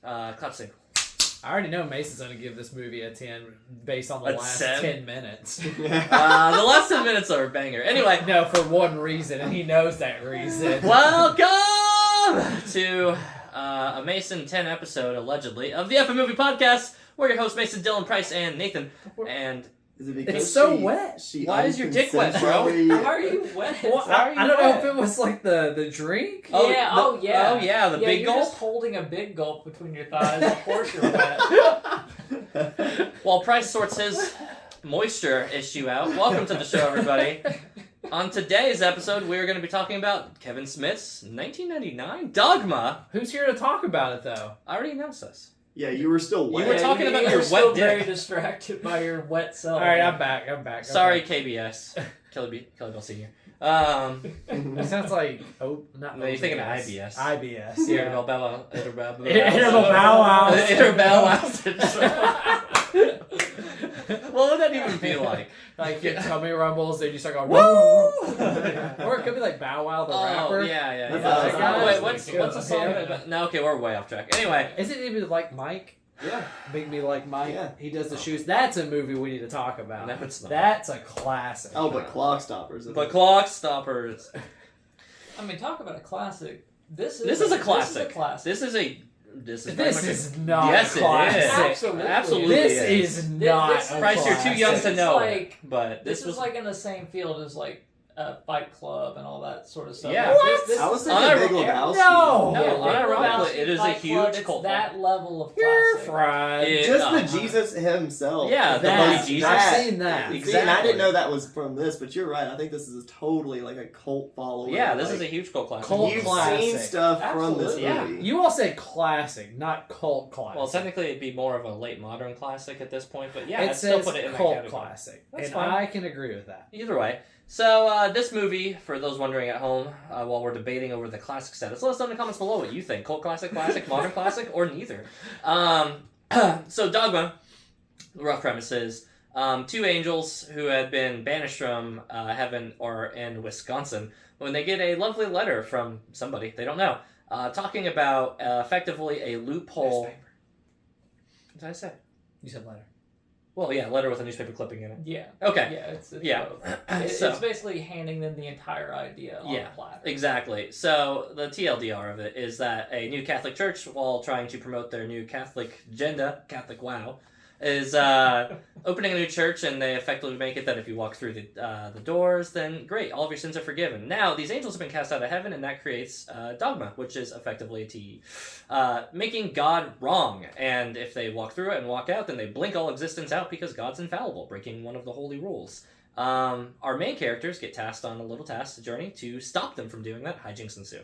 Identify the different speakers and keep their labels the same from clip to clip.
Speaker 1: Cutscene.
Speaker 2: I already know Mason's going to give this movie a 10 based on the last 10 minutes.
Speaker 1: The last 10 minutes are a banger. Anyway.
Speaker 2: No, for one reason, and he knows that reason.
Speaker 1: Welcome to a Mason 10 episode, allegedly, of the F Movie Podcast. We're your hosts, Mason, Dylan, Price, and Nathan. And
Speaker 3: is it because
Speaker 2: it's so wet.
Speaker 1: Why is your dick wet, bro?
Speaker 4: Why are you wet?
Speaker 2: Well, I don't know if it was like the drink.
Speaker 4: Yeah,
Speaker 1: Oh yeah, the big
Speaker 4: you're
Speaker 1: gulp.
Speaker 4: Just holding a big gulp between your thighs. Of course you're wet.
Speaker 1: While Price sorts his moisture issue out, welcome to the show, everybody. On today's episode, we're going to be talking about Kevin Smith's 1999 Dogma.
Speaker 2: Who's here to talk about it, though?
Speaker 1: I already announced this.
Speaker 3: Yeah, you were still wet.
Speaker 1: You were talking about
Speaker 4: you
Speaker 1: your
Speaker 4: were still
Speaker 1: wet dick.
Speaker 4: very distracted by your wet self.
Speaker 2: All right, I'm back.
Speaker 1: Sorry, KBS. Kelly Bell Senior.
Speaker 2: It sounds like
Speaker 1: No, you're thinking of IBS.
Speaker 2: IBS.
Speaker 1: Yeah.
Speaker 2: Yeah.
Speaker 1: Interval
Speaker 2: bow wow.
Speaker 1: Interval wow. What would that even be like?
Speaker 2: Like your tummy rumbles, then you start going woo. Or it could be like Bow Wow the rapper.
Speaker 1: Yeah. Wait, what's the song? No, okay, we're way off track. Anyway,
Speaker 2: is it even like Mike?
Speaker 3: Yeah.
Speaker 2: Make Me Like Mike.
Speaker 3: Yeah.
Speaker 2: He does the shoes. That's a movie we need to talk about.
Speaker 1: No, it's not.
Speaker 2: That's a classic.
Speaker 3: Oh, but Clock Stoppers.
Speaker 1: But Clock Stoppers.
Speaker 4: I mean, talk about a classic. This is
Speaker 1: a classic.
Speaker 4: This is a classic.
Speaker 1: This is
Speaker 2: not
Speaker 1: yes,
Speaker 2: classic.
Speaker 1: it is.
Speaker 4: Absolutely.
Speaker 2: This is not
Speaker 4: This-
Speaker 2: a
Speaker 1: Price, you're too young to
Speaker 4: This is
Speaker 1: know.
Speaker 4: like-
Speaker 1: But
Speaker 4: This is like in the same field as like Fight Club and all that sort of stuff.
Speaker 1: Yeah.
Speaker 4: Like, this
Speaker 3: I was
Speaker 4: is-
Speaker 3: thinking Big
Speaker 1: Unir-
Speaker 3: Lebowski.
Speaker 2: No!
Speaker 1: No,
Speaker 4: Yeah,
Speaker 1: unironically,
Speaker 4: Big
Speaker 1: it is a
Speaker 4: Fight
Speaker 1: huge
Speaker 4: Club, it's
Speaker 1: cult.
Speaker 4: that level of
Speaker 2: You're
Speaker 4: classic.
Speaker 2: fried.
Speaker 1: Yeah.
Speaker 3: Just the Jesus himself.
Speaker 1: Yeah, the
Speaker 2: That-
Speaker 1: bloody Jesus.
Speaker 2: I've seen that.
Speaker 3: See, and
Speaker 1: Exactly.
Speaker 3: I didn't know that was from this, but you're right. I think this is totally like a cult following.
Speaker 1: Yeah, this
Speaker 3: like,
Speaker 1: is a huge cult classic.
Speaker 2: Cult
Speaker 3: You've
Speaker 2: classic.
Speaker 3: seen stuff from this
Speaker 4: Absolutely.
Speaker 1: Yeah.
Speaker 3: movie.
Speaker 2: You all said classic, not cult classic.
Speaker 1: Well, technically, it'd be more of a late modern classic at this point, but yeah,
Speaker 2: it
Speaker 1: I'd still
Speaker 2: says
Speaker 1: put it in that
Speaker 2: cult
Speaker 1: category.
Speaker 2: classic,
Speaker 1: That's
Speaker 2: and
Speaker 1: fine.
Speaker 2: I can agree with that.
Speaker 1: Either way. So, this movie, for those wondering at home, while we're debating over the classic status, let us know in the comments below what you think. Cult classic, modern classic, or neither. So, Dogma, the rough premise is, two angels who had been banished from heaven or in Wisconsin, when they get a lovely letter from somebody, they don't know, talking about effectively a loophole.
Speaker 2: Newspaper.
Speaker 1: What did I say?
Speaker 2: You said letter.
Speaker 1: Well, yeah, letter with a newspaper clipping in it.
Speaker 4: Yeah.
Speaker 1: Okay.
Speaker 4: Yeah, it's
Speaker 1: Yeah.
Speaker 4: both.
Speaker 1: So-
Speaker 4: It's basically handing them the entire idea on
Speaker 1: Yeah,
Speaker 4: a platter.
Speaker 1: Exactly. So the TLDR of it is that a new Catholic church, while trying to promote their new Catholic agenda, Catholic wow, is opening a new church, and they effectively make it that if you walk through the doors, then great, all of your sins are forgiven. Now, these angels have been cast out of heaven, and that creates dogma, which is effectively making God wrong. And if they walk through it and walk out, then they blink all existence out because God's infallible, breaking one of the holy rules. Our main characters get tasked on a little task journey to stop them from doing that. Hijinks ensue.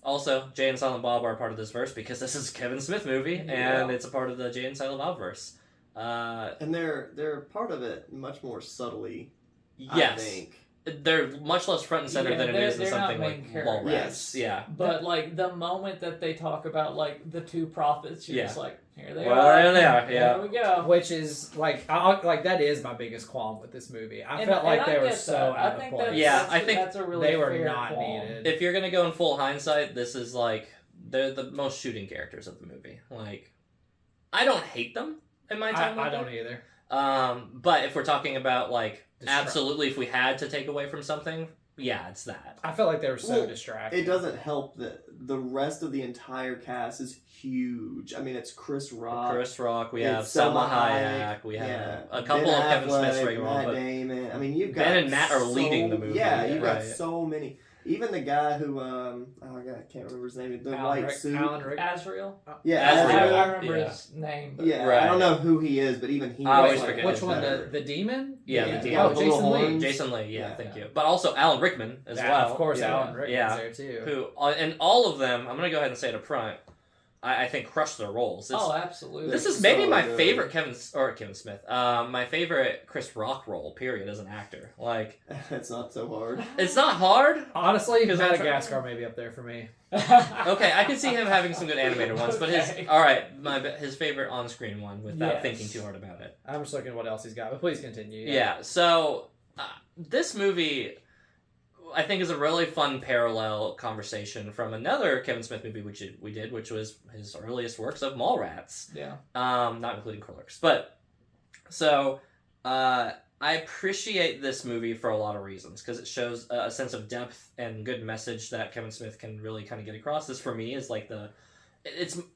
Speaker 1: Also, Jay and Silent Bob are a part of this verse because this is a Kevin Smith movie, and it's a part of the Jay and Silent Bob verse.
Speaker 3: And they're part of it much more subtly.
Speaker 1: Yes,
Speaker 3: I think.
Speaker 1: they're much less front and center
Speaker 4: Yeah,
Speaker 1: than it is in
Speaker 4: they're not
Speaker 1: something
Speaker 4: main
Speaker 1: like
Speaker 4: characters.
Speaker 1: Mallrats.
Speaker 3: Yes.
Speaker 1: Yeah.
Speaker 4: But like the moment that they talk about like the two prophets, you're just like, here they
Speaker 1: Well,
Speaker 4: are.
Speaker 1: there they are, yeah.
Speaker 4: There we go.
Speaker 2: Which is like, like that is my biggest qualm with this movie. I felt like they were so out of place.
Speaker 1: Yeah, I think
Speaker 4: that's a really
Speaker 2: they were
Speaker 4: fair
Speaker 2: not
Speaker 4: qualm.
Speaker 2: needed.
Speaker 1: If you're gonna go in full hindsight, this is like they're the most shooting characters of the movie. Like, I don't hate them in my time.
Speaker 2: I
Speaker 1: with them.
Speaker 2: don't either.
Speaker 1: But if we're talking about like
Speaker 2: Distract.
Speaker 1: absolutely, if we had to take away from something, yeah, it's that.
Speaker 2: I felt like they were so
Speaker 3: Well,
Speaker 2: distracted.
Speaker 3: It doesn't help that the rest of the entire cast is huge. I mean, it's Chris Rock.
Speaker 1: Chris Rock, we
Speaker 3: it's
Speaker 1: have Selma Hayek, we have a couple
Speaker 3: Ben
Speaker 1: of Kevin Smith's
Speaker 3: Affleck,
Speaker 1: regular
Speaker 3: Matt
Speaker 1: ones, but
Speaker 3: Damon. I mean, you've got
Speaker 1: Ben and Matt are leading the movie.
Speaker 3: Yeah, you've got
Speaker 1: Right.
Speaker 3: so many. Even the guy who, oh god, I can't remember his name. The white suit.
Speaker 2: Alan Rick.
Speaker 4: Azrael.
Speaker 3: Yeah,
Speaker 1: Azrael.
Speaker 4: I
Speaker 3: Azrael.
Speaker 4: remember
Speaker 1: Yeah.
Speaker 4: his name. But
Speaker 3: Yeah,
Speaker 1: Right.
Speaker 3: I don't know who he is, but even he.
Speaker 1: I always
Speaker 3: was, like,
Speaker 1: forget
Speaker 2: Which
Speaker 1: his
Speaker 2: one?
Speaker 3: better.
Speaker 2: The demon?
Speaker 1: Yeah,
Speaker 3: Yeah.
Speaker 1: the demon.
Speaker 3: Yeah,
Speaker 2: Oh,
Speaker 3: with the little
Speaker 2: Jason Lee.
Speaker 3: horns.
Speaker 1: Jason Lee, yeah,
Speaker 3: Yeah.
Speaker 1: thank you. But also Alan Rickman as
Speaker 2: Yeah,
Speaker 1: well.
Speaker 2: Of course,
Speaker 3: Yeah.
Speaker 2: Alan Rickman's
Speaker 1: Yeah.
Speaker 2: there too.
Speaker 1: Who, and all of them, I'm going to go ahead and say it up front, I think crushed their roles. It's,
Speaker 4: Oh, absolutely.
Speaker 1: this is maybe
Speaker 3: so
Speaker 1: my
Speaker 3: good.
Speaker 1: favorite Kevin Smith, my favorite Chris Rock role, period, as an actor. Like,
Speaker 3: It's not so hard.
Speaker 1: it's not hard.
Speaker 2: Honestly,
Speaker 1: 'Cause I'm
Speaker 2: Madagascar may be up there for me.
Speaker 1: Okay, I can see him having some good animated ones, but
Speaker 4: Okay.
Speaker 1: his favorite on-screen one without
Speaker 4: Yes.
Speaker 1: thinking too hard about it.
Speaker 2: I'm just looking at what else he's got, but please continue.
Speaker 1: Yeah, so this movie, I think is a really fun parallel conversation from another Kevin Smith movie which we did, which was his earliest works of Mallrats.
Speaker 4: Yeah.
Speaker 1: Not including Clerks. But, so, I appreciate this movie for a lot of reasons, because it shows a sense of depth and good message that Kevin Smith can really kind of get across. This, for me, is like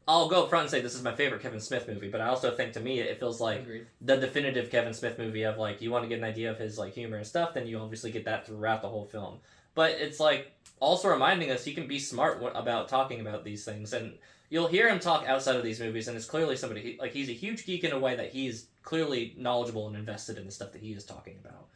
Speaker 1: I'll go up front and say this is my favorite Kevin Smith movie, but I also think, to me, it feels like the definitive Kevin Smith movie of, like, you want to get an idea of his, like, humor and stuff, then you obviously get that throughout the whole film. But it's, like, also reminding us he can be smart about talking about these things, and you'll hear him talk outside of these movies, and it's clearly somebody, he's a huge geek in a way that he's clearly knowledgeable and invested in the stuff that he is talking about.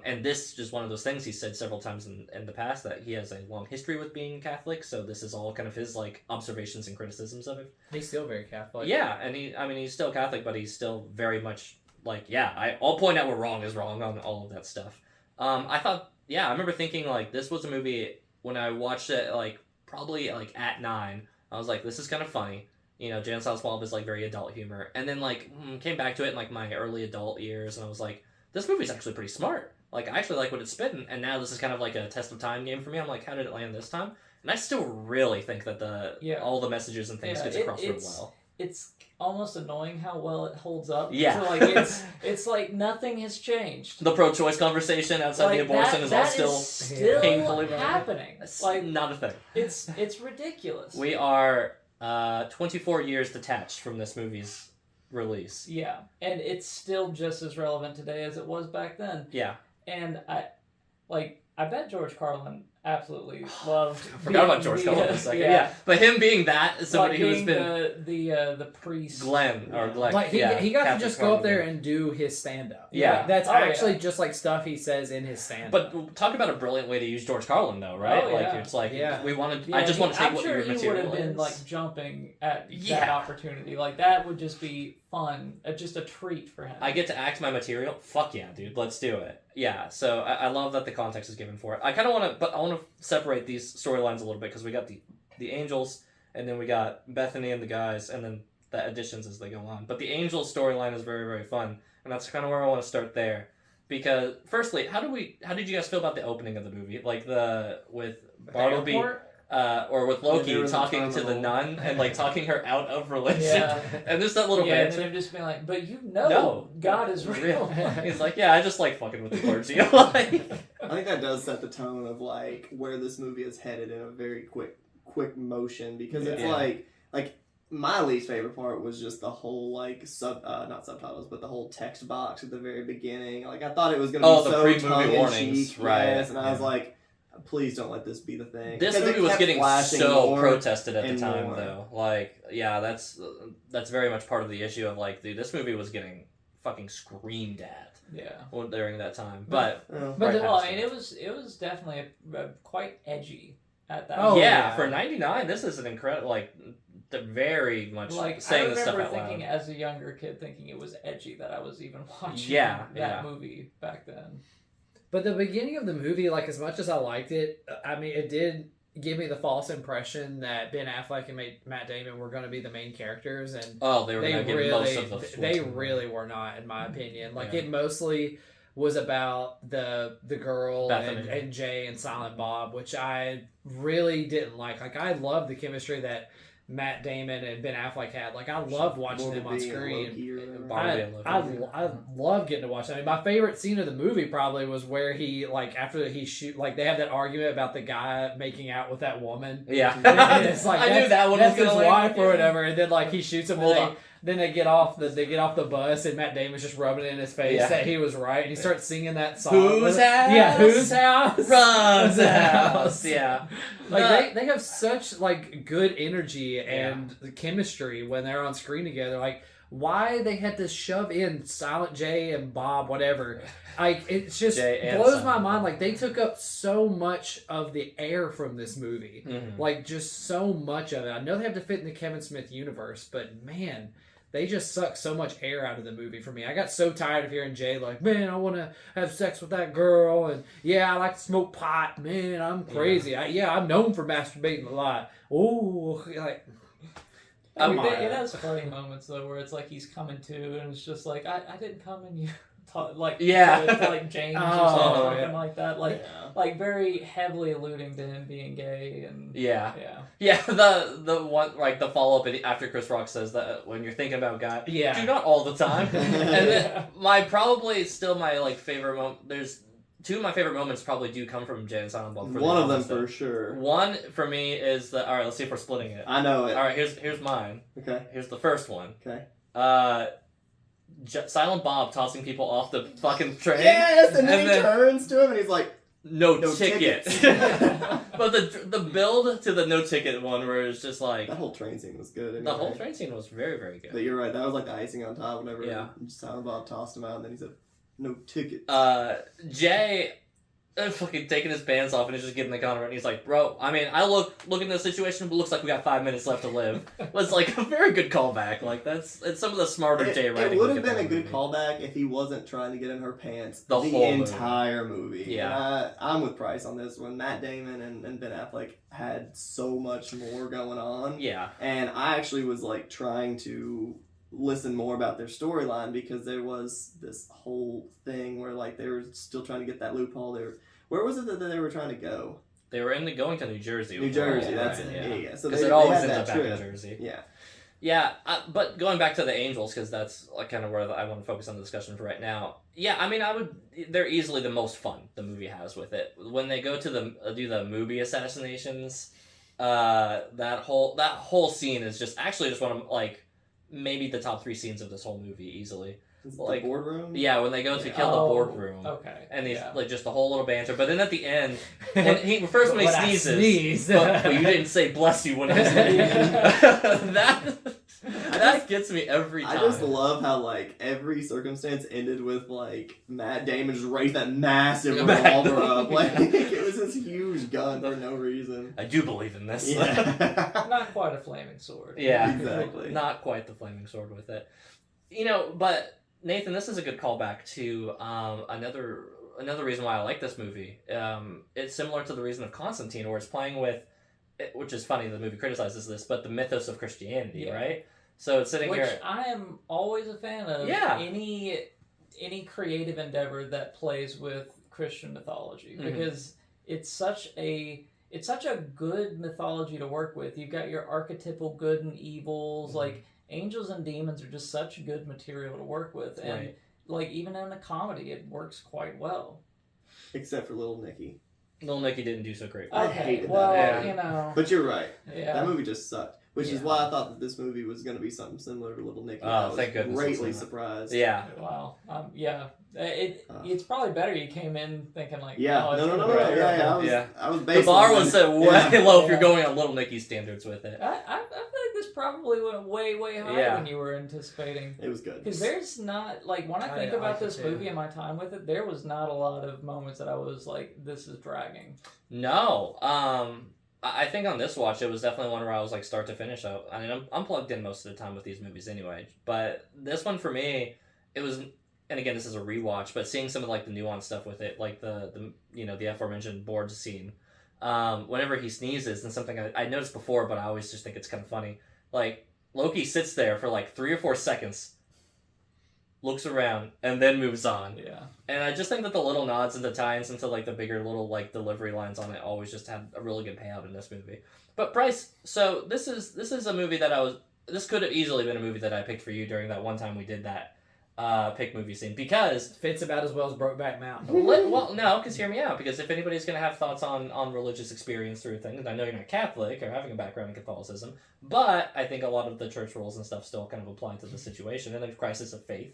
Speaker 1: And this is just one of those things he said several times in the past, that he has a long history with being Catholic, so this is all kind of his, like, observations and criticisms of it.
Speaker 2: He's still very Catholic.
Speaker 1: Yeah, and he's still Catholic, but he's still very much, like, I'll point out where wrong is wrong on all of that stuff. I remember thinking, like, this was a movie, when I watched it, like, probably, like, at 9, I was like, this is kind of funny. You know, Jan Silent Bob is, like, very adult humor. And then, like, came back to it in, like, my early adult years, and I was like, this movie's actually pretty smart. Like, I actually like what it's spitting, and now this is kind of like a test of time game for me. I'm like, how did it land this time? And I still really think that all the messages and things gets across really well.
Speaker 4: It's almost annoying how well it holds up.
Speaker 1: Yeah.
Speaker 4: So, like, it's like nothing has changed.
Speaker 1: The pro-choice conversation outside the abortion is all still painfully
Speaker 4: happening.
Speaker 1: It's
Speaker 4: like,
Speaker 1: not a thing.
Speaker 4: It's ridiculous.
Speaker 1: We are 24 years detached from this movie's release.
Speaker 4: Yeah, and it's still just as relevant today as it was back then.
Speaker 1: Yeah.
Speaker 4: And I bet George Carlin absolutely loved.
Speaker 1: I forgot about George Carlin for a second. Yeah. But him being that is somebody who's been
Speaker 4: the priest.
Speaker 1: Glenn. Like,
Speaker 2: he got
Speaker 1: Catholic
Speaker 2: to just go up there and do his stand up.
Speaker 1: Yeah.
Speaker 2: Like, that's actually just like stuff he says in his stand up.
Speaker 1: But talk about a brilliant way to use George Carlin, though, right?
Speaker 4: Oh, yeah.
Speaker 1: It's like we wanted. I just want to take what your material is. I'm sure he would have been like jumping at that
Speaker 4: opportunity. Like, that would just be fun, just a treat for him.
Speaker 1: I get to act my material. Fuck yeah, dude, let's do it. Yeah, so I love that the context is given for it. I kind of want to separate these storylines a little bit, because we got the angels, and then we got Bethany and the guys, and then the additions as they go on. But the angels storyline is very, very fun, and that's kind of where I want to start there. Because firstly, how did you guys feel about the opening of the movie? Like with Bartleby. Or with Loki talking to the nun and like talking her out of religion, and there's that little
Speaker 4: banter. And him just being like, "But God is real."
Speaker 1: He's like, "Yeah, I just like fucking with the clergy." Like,
Speaker 3: I think that does set the tone of like where this movie is headed in a very quick motion, because it's like my least favorite part was just the whole like not subtitles, but the whole text box at the very beginning. Like, I thought it was gonna be so
Speaker 1: pre-movie warnings, right?
Speaker 3: Yes, and I was like, please don't let this be the thing.
Speaker 1: This movie was getting so protested at the time, though. Like, yeah, that's very much part of the issue of like, dude, this movie was getting fucking screamed at.
Speaker 4: Yeah.
Speaker 1: During that time, but
Speaker 4: I mean, it was definitely quite edgy at that.
Speaker 1: Oh yeah, for '99, this is an incredible very much
Speaker 4: like
Speaker 1: saying this stuff out loud.
Speaker 4: I remember thinking as a younger kid, thinking it was edgy that I was even watching that movie back then.
Speaker 2: But the beginning of the movie, like, as much as I liked it, I mean, it did give me the false impression that Ben Affleck and Matt Damon were going to be the main characters, and
Speaker 1: they were going to get most of the
Speaker 2: they really were not, in my opinion. Like, it mostly was about the girl and Jay and Silent Bob, which I really didn't like. Like, I loved the chemistry that Matt Damon and Ben Affleck had. Like, I loved watching them on screen. I love getting to watch that. I mean, my favorite scene of the movie probably was where he, like, after he they have that argument about the guy making out with that woman.
Speaker 1: Yeah.
Speaker 2: And it's like,
Speaker 1: I knew that one
Speaker 2: that's
Speaker 1: was
Speaker 2: his wife or whatever, and then like he shoots him, then they get off the bus, and Matt Damon's just rubbing it in his face that he was right, and he starts singing that song.
Speaker 1: Whose house?
Speaker 2: Yeah, whose house?
Speaker 1: Ron's house. Yeah.
Speaker 2: Like they have such like good energy and chemistry when they're on screen together. Like, why they had to shove in Silent J and Bob, whatever. Like, it just blows my mind. Like, they took up so much of the air from this movie. Mm-hmm. Like, just so much of it. I know they have to fit in the Kevin Smith universe, but man, they just suck so much air out of the movie for me. I got so tired of hearing Jay like, man, I want to have sex with that girl, and I like to smoke pot. Man, I'm crazy. I'm known for masturbating a lot. Oh, like...
Speaker 4: It has funny moments though, where it's like he's coming to, and it's just like, I didn't come in you.
Speaker 1: Yeah.
Speaker 4: to, like James or
Speaker 2: Oh,
Speaker 4: something
Speaker 2: yeah.
Speaker 4: like that, like very heavily alluding to him being gay and
Speaker 1: Yeah.
Speaker 4: yeah.
Speaker 1: The one like the follow up after Chris Rock says that when you're thinking about God,
Speaker 2: Yeah.
Speaker 1: do not all the time. And then my like favorite moment. There's two of my favorite moments probably do come from Jay and Silent Bob.
Speaker 3: One of them for sure.
Speaker 1: One for me is the all right. Let's see if we're splitting it.
Speaker 3: I know it.
Speaker 1: All right, here's mine.
Speaker 3: Okay.
Speaker 1: Here's the first one.
Speaker 3: Okay.
Speaker 1: Silent Bob tossing people off the fucking train.
Speaker 3: Yes, and then he turns to him and he's like,
Speaker 1: no ticket. But the build to the no ticket one where it's just like
Speaker 3: that whole train scene was good. Anyway.
Speaker 1: The whole train scene was very, very good.
Speaker 3: But you're right, that was like the icing on top whenever Silent Bob tossed him out and then he said, no ticket.
Speaker 1: Jay fucking taking his pants off and he's just getting the gun and he's like, bro, I mean, I look at the situation, but it looks like we got 5 minutes left to live. Was like a very good callback. Like it's some of the smarter Jay writing.
Speaker 3: It would have been a good callback if he wasn't trying to get in her pants the whole entire movie.
Speaker 1: Yeah,
Speaker 3: and I'm with Price on this one. Matt Damon and Ben Affleck had so much more going on.
Speaker 1: Yeah,
Speaker 3: and I actually was like trying to listen more about their storyline because there was this whole thing where like they were still trying to get that loophole. Where was it that they were trying to go?
Speaker 1: They were going to New Jersey.
Speaker 3: New Jersey, that's it. Yeah. So
Speaker 1: it always ends up back in Jersey.
Speaker 3: Yeah.
Speaker 1: Yeah, but going back to the Angels, because that's like kind of where I want to focus on the discussion for right now. Yeah, I mean, they're easily the most fun the movie has with it. When they go to do the movie assassinations, that whole scene is just one of like maybe the top 3 scenes of this whole movie easily.
Speaker 3: Like the boardroom?
Speaker 1: Yeah, when they go to kill the boardroom.
Speaker 4: Okay.
Speaker 1: And he's like just the whole little banter. But then at the end, when he sneezes, but you didn't say bless you when he sneezes. That gets me every time.
Speaker 3: I just love how like every circumstance ended with like Matt Damon just raised that massive revolver up. Like it was this huge gun for no reason.
Speaker 1: I do believe in this.
Speaker 3: Yeah.
Speaker 4: Not quite a flaming sword.
Speaker 1: Yeah,
Speaker 3: exactly.
Speaker 1: Not quite the flaming sword with it. You know, but Nathan, this is a good callback to another reason why I like this movie. It's similar to the reason of Constantine, where it's playing with, which is funny, the movie criticizes this, but the mythos of Christianity, right? So it's sitting here.
Speaker 4: Which I am always a fan of.
Speaker 1: Yeah.
Speaker 4: Any creative endeavor that plays with Christian mythology, because it's such a good mythology to work with. You've got your archetypal good and evils, like angels and demons are just such good material to work with, and like even in a comedy, it works quite well.
Speaker 3: Except for Little Nicky.
Speaker 1: Little Nicky didn't do so great.
Speaker 3: I hated
Speaker 4: that. You know.
Speaker 3: But you're right.
Speaker 4: Yeah.
Speaker 3: That movie just sucked. Which is why I thought that this movie was going to be something similar to Little Nicky.
Speaker 1: Oh, thank goodness.
Speaker 3: Greatly surprised.
Speaker 1: Yeah.
Speaker 4: Wow. Yeah. It's probably better you came in thinking like.
Speaker 3: Yeah.
Speaker 4: Oh,
Speaker 3: no. I was
Speaker 1: the bar was set way low if you're going on Little Nicky standards with it.
Speaker 4: I feel like this probably went way higher than you were anticipating.
Speaker 3: It was good.
Speaker 4: Because there's not like when I think about this movie and my time with it, there was not a lot of moments that I was like, this is dragging.
Speaker 1: No. I think on this watch, it was definitely one where I was like start to finish. I mean, I'm plugged in most of the time with these movies anyway. But this one for me, it was, and again, this is a rewatch, but seeing some of like the nuanced stuff with it, like the aforementioned board scene, whenever he sneezes, and something I noticed before, but I always just think it's kind of funny. Like Loki sits there for like 3 or 4 seconds, looks around, and then moves on.
Speaker 4: Yeah.
Speaker 1: And I just think that the little nods and the tie-ins into like the bigger little like delivery lines on it always just had a really good payout in this movie. But Bryce, so this is a movie that this could have easily been a movie that I picked for you during that one time we did that pick movie scene, because
Speaker 2: fits about as well as Brokeback Mountain.
Speaker 1: Well, no, because hear me out. Because if anybody's gonna have thoughts on religious experience through things, and I know you're not Catholic or having a background in Catholicism, but I think a lot of the church rules and stuff still kind of apply to the situation, and the crisis of faith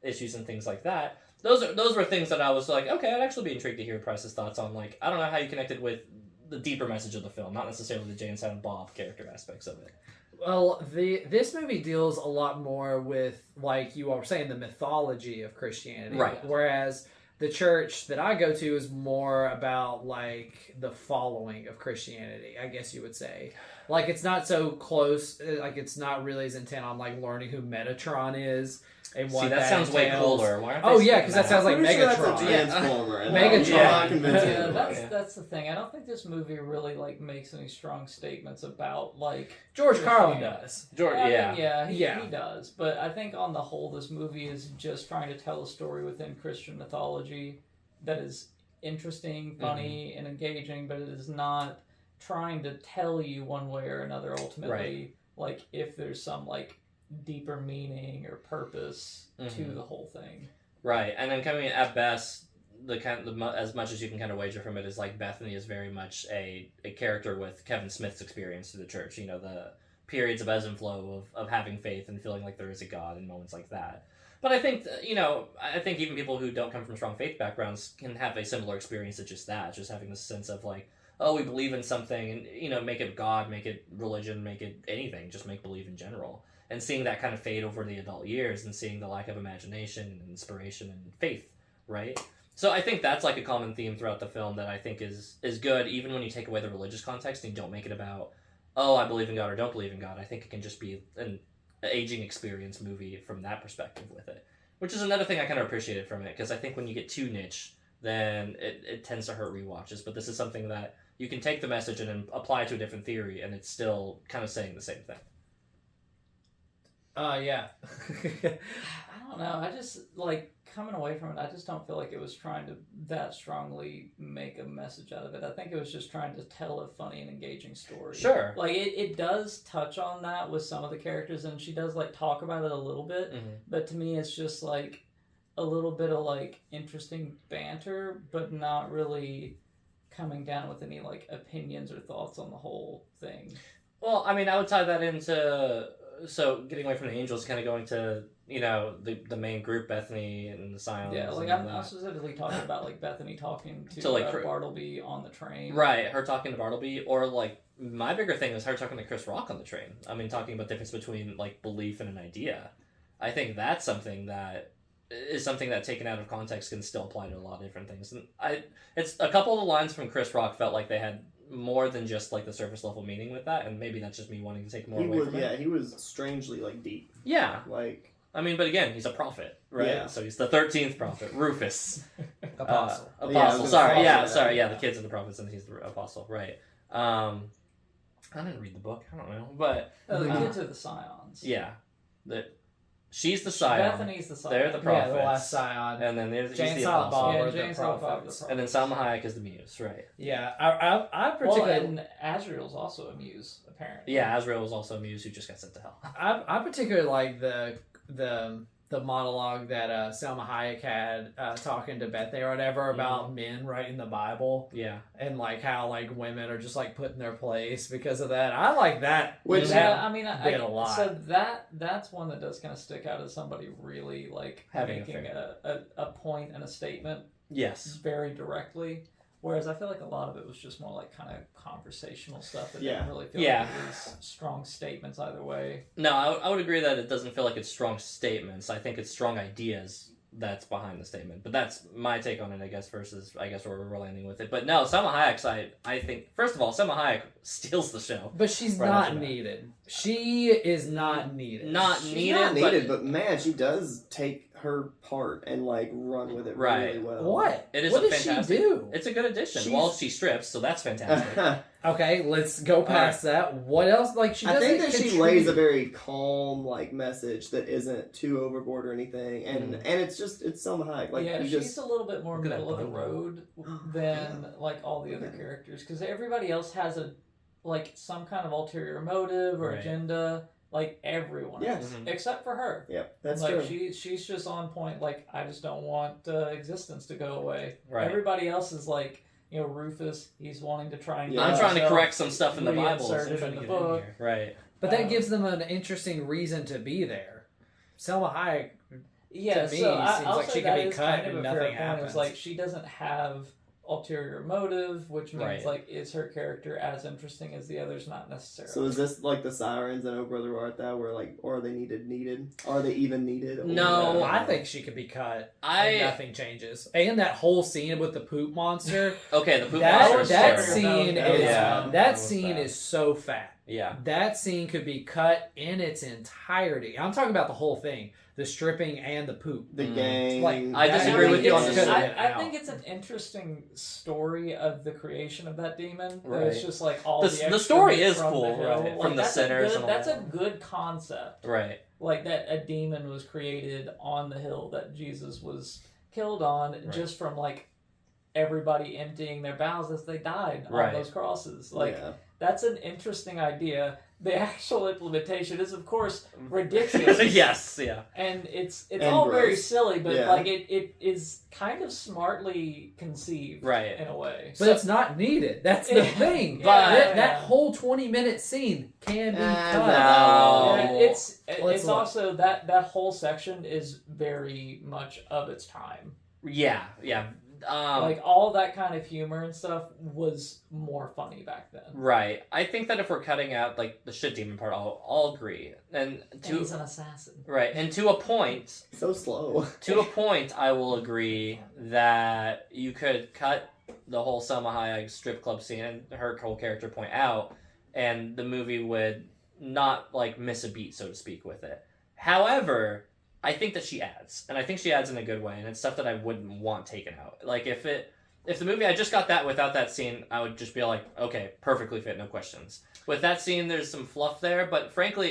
Speaker 1: issues and things like that. Those were things that I was like, okay, I'd actually be intrigued to hear Price's thoughts on. Like, I don't know how you connected with the deeper message of the film, not necessarily the Jay and Silent Bob character aspects of it.
Speaker 2: Well, this movie deals a lot more with, like you were saying, the mythology of Christianity.
Speaker 1: Right.
Speaker 2: Whereas the church that I go to is more about, like, the following of Christianity, I guess you would say. Like, it's not so close, like, it's not really as intent on, like, learning who Metatron is. and what
Speaker 1: See, that sounds way
Speaker 2: entails.
Speaker 1: cooler. Why aren't
Speaker 2: Oh,
Speaker 1: they
Speaker 2: yeah,
Speaker 1: speaking
Speaker 2: 'cause that
Speaker 1: out?
Speaker 2: sounds like
Speaker 3: Pretty sure
Speaker 2: Megatron.
Speaker 3: that's a Transformer. and
Speaker 2: Megatron.
Speaker 3: I'm not convinced
Speaker 4: Yeah,
Speaker 3: otherwise.
Speaker 4: that's the thing. I don't think this movie really like makes any strong statements about like
Speaker 2: George Carlin
Speaker 4: Christianity.
Speaker 2: does.
Speaker 1: George,
Speaker 4: I mean,
Speaker 1: yeah.
Speaker 4: he does. But I think on the whole, this movie is just trying to tell a story within Christian mythology that is interesting, funny, and engaging, but it is not trying to tell you one way or another ultimately, like if there's some like deeper meaning or purpose to the whole thing.
Speaker 1: Right, and then coming at best, as much as you can kind of wager from it is like Bethany is very much a character with Kevin Smith's experience to the church. You know, the periods of ebb and flow of having faith and feeling like there is a God in moments like that. But I think, I think even people who don't come from strong faith backgrounds can have a similar experience of just that, just having this sense of like, oh, we believe in something, and, make it God, make it religion, make it anything, just make believe in general. And seeing that kind of fade over the adult years and seeing the lack of imagination and inspiration and faith, right? So I think that's like a common theme throughout the film that I think is good, even when you take away the religious context and you don't make it about, oh, I believe in God or don't believe in God. I think it can just be an aging experience movie from that perspective with it, which is another thing I kind of appreciated from it, because I think when you get too niche, then it tends to hurt rewatches. But this is something that you can take the message and then apply it to a different theory, and it's still kind of saying the same thing.
Speaker 2: Yeah.
Speaker 4: I don't know. I just like coming away from it. I just don't feel like it was trying to that strongly make a message out of it. I think it was just trying to tell a funny and engaging story.
Speaker 1: Sure.
Speaker 4: Like it does touch on that with some of the characters, and she does like talk about it a little bit.
Speaker 1: Mm-hmm.
Speaker 4: But to me, it's just like a little bit of like interesting banter, but not really coming down with any like opinions or thoughts on the whole thing.
Speaker 1: Well, I mean, I would tie that into, so getting away from the angels, kind of going to, the main group, Bethany and the Scions.
Speaker 4: Yeah, like
Speaker 1: and
Speaker 4: I'm specifically talking about like Bethany talking to
Speaker 1: like,
Speaker 4: Bartleby on the train.
Speaker 1: Right, her talking to Bartleby, or like my bigger thing is her talking to Chris Rock on the train. I mean, talking about the difference between like belief and an idea. I think that's something that is something that taken out of context can still apply to a lot of different things. And it's a couple of the lines from Chris Rock felt like they had more than just like the surface level meaning with that, and maybe that's just me wanting to take more away from it.
Speaker 3: Yeah, he was strangely like deep.
Speaker 1: Yeah,
Speaker 3: Like,
Speaker 1: I mean, but again, he's a prophet, right?
Speaker 3: Yeah.
Speaker 1: So he's the 13th prophet, Rufus.
Speaker 2: Apostle.
Speaker 1: Apostle.
Speaker 3: Yeah, I was
Speaker 1: Sorry,
Speaker 3: gonna
Speaker 1: yeah,
Speaker 3: say
Speaker 1: sorry,
Speaker 3: that.
Speaker 1: yeah. The kids are the prophets, and he's the apostle, right? I didn't read the book. I don't know, but
Speaker 4: The kids are the Scions.
Speaker 1: yeah, she's the Scion.
Speaker 4: Bethany's the Scion.
Speaker 1: They're the
Speaker 2: Yeah,
Speaker 1: prophets.
Speaker 2: the last Scion.
Speaker 1: And then there's
Speaker 2: Jane
Speaker 1: he's the
Speaker 2: Silent
Speaker 1: apostle.
Speaker 2: Bob
Speaker 4: Yeah,
Speaker 2: were the
Speaker 4: Jane Silent Bob
Speaker 2: prophets.
Speaker 4: the
Speaker 1: And then Salma Hayek is the muse, right?
Speaker 2: Yeah, I
Speaker 4: Well,
Speaker 2: particularly
Speaker 4: and Azrael's also a muse, apparently.
Speaker 1: Yeah, Azrael was also a muse who just got sent to hell.
Speaker 2: I particularly like the monologue that Selma Hayek had talking to Bethany or whatever about men writing the Bible
Speaker 1: Yeah.
Speaker 2: and like how like women are just like put in their place because of that. I like that.
Speaker 3: Which-
Speaker 2: that
Speaker 4: I mean,
Speaker 2: bit a lot.
Speaker 4: So that's one that does kind of stick out as somebody really like
Speaker 1: Having
Speaker 4: making a point and a statement
Speaker 1: Yes.
Speaker 4: very directly. Whereas I feel like a lot of it was just more like kind of conversational stuff that
Speaker 3: Yeah.
Speaker 4: didn't really feel
Speaker 1: Yeah.
Speaker 4: like it was strong statements either way.
Speaker 1: No, I would agree that it doesn't feel like it's strong statements. I think it's strong ideas that's behind the statement. But that's my take on it, I guess, versus, I guess, where we're landing with it. But no, Selma Hayek's, I think, first of all, Selma Hayek steals the show.
Speaker 2: But she's
Speaker 1: Right off
Speaker 2: not
Speaker 1: the bat.
Speaker 2: needed. She is not needed.
Speaker 1: Not
Speaker 3: she's
Speaker 1: needed,
Speaker 3: not needed,
Speaker 1: but
Speaker 3: but man, she does take her part and like run with it
Speaker 1: Right.
Speaker 3: really well.
Speaker 2: What?
Speaker 1: it is
Speaker 2: what
Speaker 1: a
Speaker 2: does
Speaker 1: fantastic.
Speaker 2: she do?
Speaker 1: It's a good addition.
Speaker 3: She's-
Speaker 1: Well, she strips, so that's fantastic.
Speaker 2: Okay, let's go past that. What else? Like she
Speaker 3: I
Speaker 2: doesn't
Speaker 3: think that she
Speaker 2: contribute.
Speaker 3: lays a very calm like message that isn't too overboard or anything, and it's Selma Hayek. Like
Speaker 4: yeah,
Speaker 3: you
Speaker 4: she's
Speaker 3: just
Speaker 4: a little bit more
Speaker 1: Look at that
Speaker 4: middle of the
Speaker 1: bundle.
Speaker 4: road than like all the other
Speaker 3: Okay.
Speaker 4: characters, because everybody else has a like some kind of ulterior motive or
Speaker 1: Right.
Speaker 4: agenda. Like everyone
Speaker 3: Yes.
Speaker 4: else,
Speaker 1: Mhm.
Speaker 4: except for her.
Speaker 3: Yep, that's
Speaker 4: like
Speaker 3: true.
Speaker 4: she's just on point. Like I just don't want existence to go away.
Speaker 1: Right.
Speaker 4: Everybody else is like Rufus. He's wanting to try and.
Speaker 3: Yeah.
Speaker 1: I'm
Speaker 4: get
Speaker 1: trying to
Speaker 4: himself
Speaker 1: correct some stuff in the Bible.
Speaker 4: reinserted
Speaker 1: I'm trying
Speaker 4: in
Speaker 1: to
Speaker 4: the
Speaker 1: get in
Speaker 4: book.
Speaker 1: here. Right.
Speaker 2: But that gives them an interesting reason to be there. Selma Hayek.
Speaker 4: Yeah,
Speaker 2: to me,
Speaker 4: so
Speaker 2: seems
Speaker 4: I'll
Speaker 2: like
Speaker 4: say
Speaker 2: she can
Speaker 4: that
Speaker 2: be
Speaker 4: is
Speaker 2: cut
Speaker 4: kind of
Speaker 2: and
Speaker 4: a fair
Speaker 2: nothing
Speaker 4: point.
Speaker 2: happens.
Speaker 4: It's like she doesn't have ulterior motive, which means
Speaker 1: Right.
Speaker 4: like is her character as interesting as the others? Not necessarily.
Speaker 3: So is this like the sirens and Oh Brother Where Art Thou, where like, or are they needed? Are they even needed? Or-
Speaker 1: No.
Speaker 2: I think she could be cut.
Speaker 1: I-
Speaker 2: and nothing changes. And that whole scene with the poop monster.
Speaker 1: Okay, the poop
Speaker 2: that
Speaker 1: monster is
Speaker 2: that
Speaker 1: terrible.
Speaker 2: scene
Speaker 4: That was
Speaker 2: is
Speaker 1: bad.
Speaker 2: that
Speaker 1: That was
Speaker 2: scene
Speaker 1: bad.
Speaker 2: is so fat.
Speaker 1: Yeah.
Speaker 2: That scene could be cut in its entirety. I'm talking about the whole thing. The stripping and the poop.
Speaker 3: The gang.
Speaker 2: Like,
Speaker 1: I disagree with you on this.
Speaker 4: I think it's an interesting story of the creation of that demon.
Speaker 1: Right.
Speaker 4: It's just like all
Speaker 1: The story is
Speaker 4: from
Speaker 1: cool,
Speaker 4: the hill.
Speaker 1: right?
Speaker 4: Like,
Speaker 1: From the
Speaker 4: that's
Speaker 1: sinners and all
Speaker 4: That's
Speaker 1: that.
Speaker 4: a good concept.
Speaker 1: Right.
Speaker 4: Like that a demon was created on the hill that Jesus was killed on,
Speaker 1: Right.
Speaker 4: just from like everybody emptying their bowels as they died
Speaker 1: Right.
Speaker 4: on those crosses. Like
Speaker 3: Yeah.
Speaker 4: that's an interesting idea. The actual implementation is, of course, ridiculous.
Speaker 1: Yes, yeah.
Speaker 4: And it's
Speaker 3: And
Speaker 4: all very
Speaker 3: gross.
Speaker 4: silly, but
Speaker 3: Yeah.
Speaker 4: like it is kind of smartly conceived,
Speaker 1: Right.
Speaker 4: in a way.
Speaker 2: But it's not needed. That's the thing.
Speaker 4: Yeah,
Speaker 2: that
Speaker 4: yeah.
Speaker 2: whole 20-minute scene can be cut.
Speaker 1: no.
Speaker 4: Yeah, it's
Speaker 2: Let's look.
Speaker 4: also that whole section is very much of its time.
Speaker 1: Yeah, yeah.
Speaker 4: Like all that kind of humor and stuff was more funny back then.
Speaker 1: Right. I think that if we're cutting out like the shit demon part, I'll agree. And
Speaker 4: And he's an assassin.
Speaker 1: right, and to a point,
Speaker 3: So slow.
Speaker 1: I will agree that you could cut the whole Selma Hayek strip club scene and her whole character point out, and the movie would not like miss a beat, so to speak, with it. However, I think that she adds, and I think she adds in a good way, and it's stuff that I wouldn't want taken out. Like if the movie I just got that without that scene, I would just be like, okay, perfectly fit, no questions. With that scene, there's some fluff there, but frankly,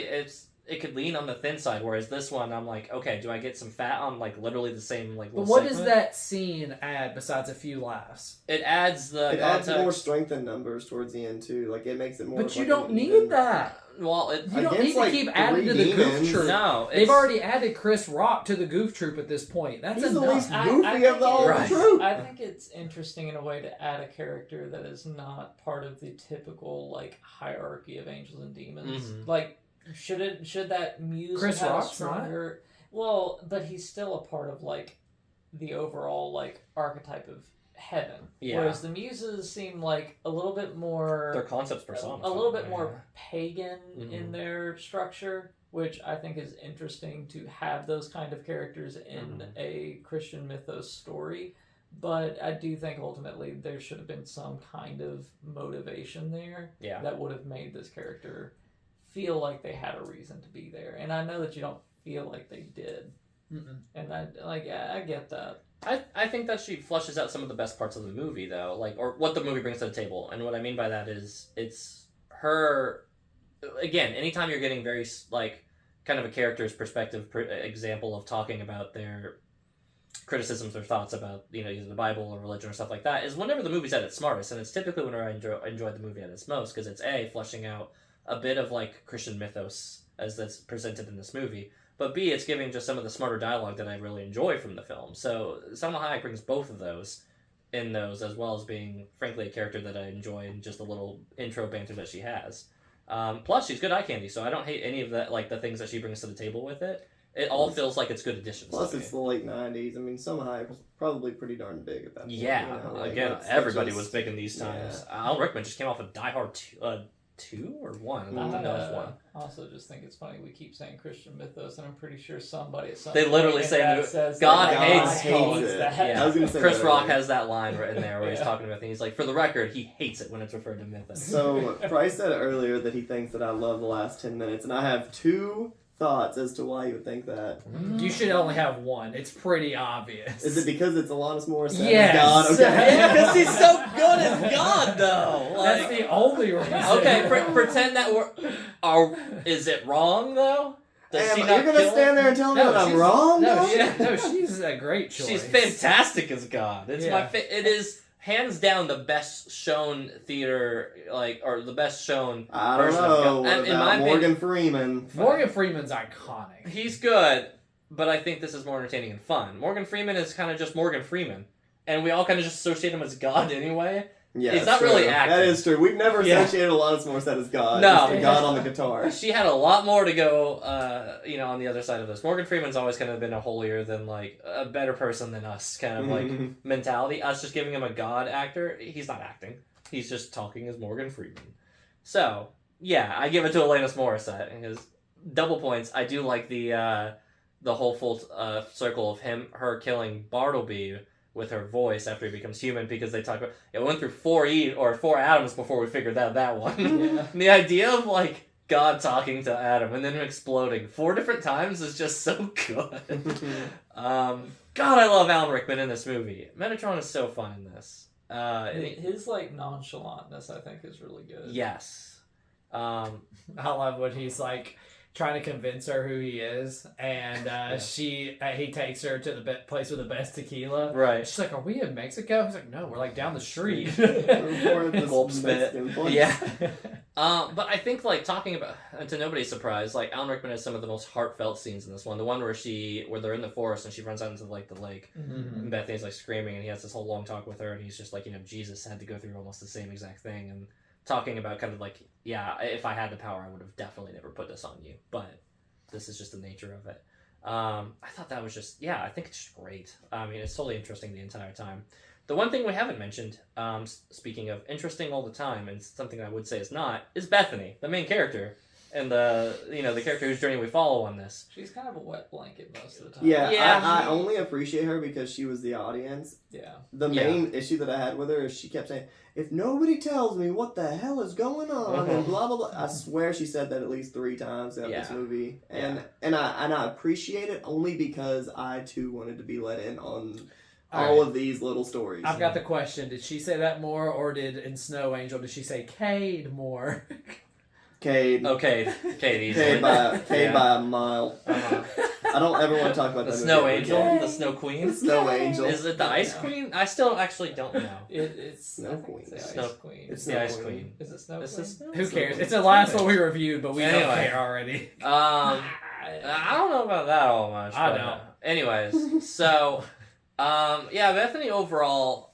Speaker 1: it could lean on the thin side. Whereas this one, I'm like, okay, do I get some fat on like literally the same like?
Speaker 2: But
Speaker 1: Little
Speaker 2: what
Speaker 1: segment?
Speaker 2: does that scene add besides a few laughs?
Speaker 1: It adds the
Speaker 3: It adds
Speaker 1: context.
Speaker 3: more strength in numbers towards the end too. Like it makes it more.
Speaker 2: But you
Speaker 3: like
Speaker 2: don't
Speaker 3: an
Speaker 2: need
Speaker 3: even-
Speaker 2: that.
Speaker 1: Well, it
Speaker 2: You don't
Speaker 3: Against,
Speaker 2: need to
Speaker 3: like,
Speaker 2: keep adding to the
Speaker 3: three
Speaker 2: goof
Speaker 3: demons.
Speaker 2: troop.
Speaker 1: no.
Speaker 2: They've
Speaker 1: it's-
Speaker 2: already added Chris Rock to the goof troop at this point. That's
Speaker 3: He's the
Speaker 2: enough.
Speaker 3: least
Speaker 4: I-
Speaker 3: goofy
Speaker 4: I
Speaker 3: of
Speaker 4: think
Speaker 3: the whole
Speaker 1: Right.
Speaker 3: troop.
Speaker 4: I think it's interesting in a way to add a character that is not part of the typical like hierarchy of angels and demons.
Speaker 1: Mhm.
Speaker 4: Like should that muse
Speaker 2: Chris
Speaker 4: have a
Speaker 2: Rock's
Speaker 4: stronger? Well, but he's still a part of like the overall like archetype of heaven.
Speaker 1: Yeah.
Speaker 4: Whereas the muses seem like a little bit more
Speaker 1: their concepts persona.
Speaker 4: a little bit more pagan
Speaker 1: Mhm.
Speaker 4: in their structure, which I think is interesting to have those kind of characters in
Speaker 1: Mhm.
Speaker 4: a Christian mythos story. But I do think ultimately there should have been some kind of motivation there
Speaker 1: Yeah.
Speaker 4: that would have made this character feel like they had a reason to be there. And I know that you don't feel like they did.
Speaker 2: Mm-mm.
Speaker 4: And I get that.
Speaker 1: I think that she flushes out some of the best parts of the movie, though, like or what the movie brings to the table. And what I mean by that is it's her. Again, anytime you're getting very like kind of a character's perspective example of talking about their criticisms or thoughts about either the Bible or religion or stuff like that, is whenever the movie's at its smartest, and it's typically whenever I enjoyed the movie at its most, because it's flushing out a bit of like Christian mythos as that's presented in this movie. But B, it's giving just some of the smarter dialogue that I really enjoy from the film. So Salma Hayek brings both of those in those, as well as being, frankly, a character that I enjoy and just a little intro banter that she has. Plus, she's good eye candy, so I don't hate any of that, like the things that she brings to the table with it. It all feels like it's good additions.
Speaker 3: Plus,
Speaker 1: to me.
Speaker 3: it's the late '90s. I mean, Selma Hayek was probably pretty darn big at that point.
Speaker 1: Yeah,
Speaker 3: like,
Speaker 1: again,
Speaker 3: that's
Speaker 1: everybody
Speaker 3: just-
Speaker 1: was big in these times. Alan Rickman just came off of Die Hard 2 or 1. I think that was 1.
Speaker 4: I also just think it's funny we keep saying Christian mythos, and I'm pretty sure somebody at some
Speaker 1: They literally
Speaker 4: point
Speaker 1: say
Speaker 4: that
Speaker 1: that
Speaker 4: says
Speaker 1: God
Speaker 4: that
Speaker 1: hates
Speaker 3: it.
Speaker 4: that.
Speaker 1: Yeah.
Speaker 3: I was gonna say
Speaker 1: Chris
Speaker 3: that
Speaker 1: Rock
Speaker 3: earlier.
Speaker 1: has that line right in there where he's
Speaker 4: Yeah.
Speaker 1: talking about things. He's like, for the record, he hates it when it's referred to mythos.
Speaker 3: So Price said earlier that he thinks that I love the last 10 minutes, and I have two thoughts as to why you would think that.
Speaker 2: You should only have one. It's pretty obvious.
Speaker 3: Is it because it's Alanis Morissette?
Speaker 2: Yes.
Speaker 3: God, okay.
Speaker 1: Yeah, because he's so good as God, though.
Speaker 2: That's
Speaker 1: Like,
Speaker 2: the only reason.
Speaker 1: okay, pretend that is it wrong though? Does she
Speaker 3: You're
Speaker 1: not
Speaker 3: gonna
Speaker 1: kill
Speaker 3: stand
Speaker 1: him?
Speaker 3: there and tell me
Speaker 2: No,
Speaker 3: that I'm
Speaker 2: she's-
Speaker 3: wrong?
Speaker 2: No,
Speaker 3: though?
Speaker 2: she's a great choice.
Speaker 1: She's fantastic as God. It's
Speaker 2: Yeah.
Speaker 1: it is hands down the best shown theater, or the best shown.
Speaker 3: I don't
Speaker 1: version of
Speaker 3: know.
Speaker 1: God.
Speaker 3: What
Speaker 1: In my
Speaker 3: about
Speaker 1: opinion,
Speaker 3: Morgan Freeman?
Speaker 2: Morgan Freeman's iconic.
Speaker 1: he's good, but I think this is more entertaining and fun. Morgan Freeman is kind of just Morgan Freeman, and we all kind of just associate him as God anyway.
Speaker 3: Yeah,
Speaker 1: He's
Speaker 3: it's
Speaker 1: not
Speaker 3: true.
Speaker 1: really acting.
Speaker 3: That is true. We've never
Speaker 1: Yeah.
Speaker 3: associated Alanis Morissette as God.
Speaker 1: No.
Speaker 3: Just the God on the guitar.
Speaker 1: She had a lot more to go, on the other side of this. Morgan Freeman's always kind of been a holier than, like, a better person than us kind of, like,
Speaker 3: Mhm.
Speaker 1: mentality. Us just giving him a God actor, he's not acting. He's just talking as Morgan Freeman. So, yeah, I give it to Alanis Morissette. Because double points, I do like the whole full circle of her killing Bartleby, with her voice after he becomes human, because they talk about it went through 4 Adams before we figured out that one.
Speaker 4: Yeah.
Speaker 1: The idea of like God talking to Adam and then him exploding 4 different times is just so good. God, I love Alan Rickman in this movie. Metatron is so fun in this.
Speaker 4: His like nonchalantness, I think, is really good.
Speaker 1: Yes.
Speaker 2: I love when he's like trying to convince her who he is, and he takes her to the place with the best tequila.
Speaker 1: Right.
Speaker 2: She's like, "Are we in Mexico?" He's like, "No, we're like down the street."
Speaker 1: Gulp spit. Yeah.
Speaker 3: Yeah.
Speaker 1: But I think, like, talking about, and to nobody's surprise, like, Alan Rickman has some of the most heartfelt scenes in this one. The one where they're in the forest and she runs out into, like, the lake.
Speaker 2: Mm-hmm.
Speaker 1: And Bethany's, like, screaming, and he has this whole long talk with her, and he's just like, Jesus had to go through almost the same exact thing, and talking about kind of like, yeah, if I had the power, I would have definitely never put this on you, but this is just the nature of it. I thought that was just, I think it's just great. I mean, it's totally interesting the entire time. The one thing we haven't mentioned, speaking of interesting all the time, and something I would say is not, is Bethany, the main character, and the character whose journey we follow on this.
Speaker 4: She's kind of a wet blanket most of the time.
Speaker 3: Yeah, I only appreciate her because she was the audience.
Speaker 4: Yeah.
Speaker 3: The main issue that I had with her is she kept saying, "If nobody tells me what the hell is going on," and blah blah blah. I swear she said that at least 3 times throughout this movie, and I appreciate it only because I too wanted to be let in on all of these little stories.
Speaker 2: I've got the question: did she say that more, or in Snow Angel did she say Cade more?
Speaker 3: Cade.
Speaker 1: Okay, Cade easily.
Speaker 3: Cade by a mile. I don't ever want to talk about
Speaker 1: the
Speaker 3: that.
Speaker 1: Snow Angel, the Snow Queen.
Speaker 3: The Snow Angel.
Speaker 1: Is it the Ice Queen? I still actually don't know.
Speaker 4: It's
Speaker 3: Snow Queen.
Speaker 4: The
Speaker 1: Snow
Speaker 4: Queen.
Speaker 1: It's the Ice Queen.
Speaker 4: Is it Snow
Speaker 1: Is
Speaker 4: Queen?
Speaker 1: it Snow?
Speaker 2: Who cares? It's the last one we reviewed, but we don't care already.
Speaker 1: I don't know about that all much.
Speaker 2: I
Speaker 1: but,
Speaker 2: know.
Speaker 1: Anyways, so Bethany overall.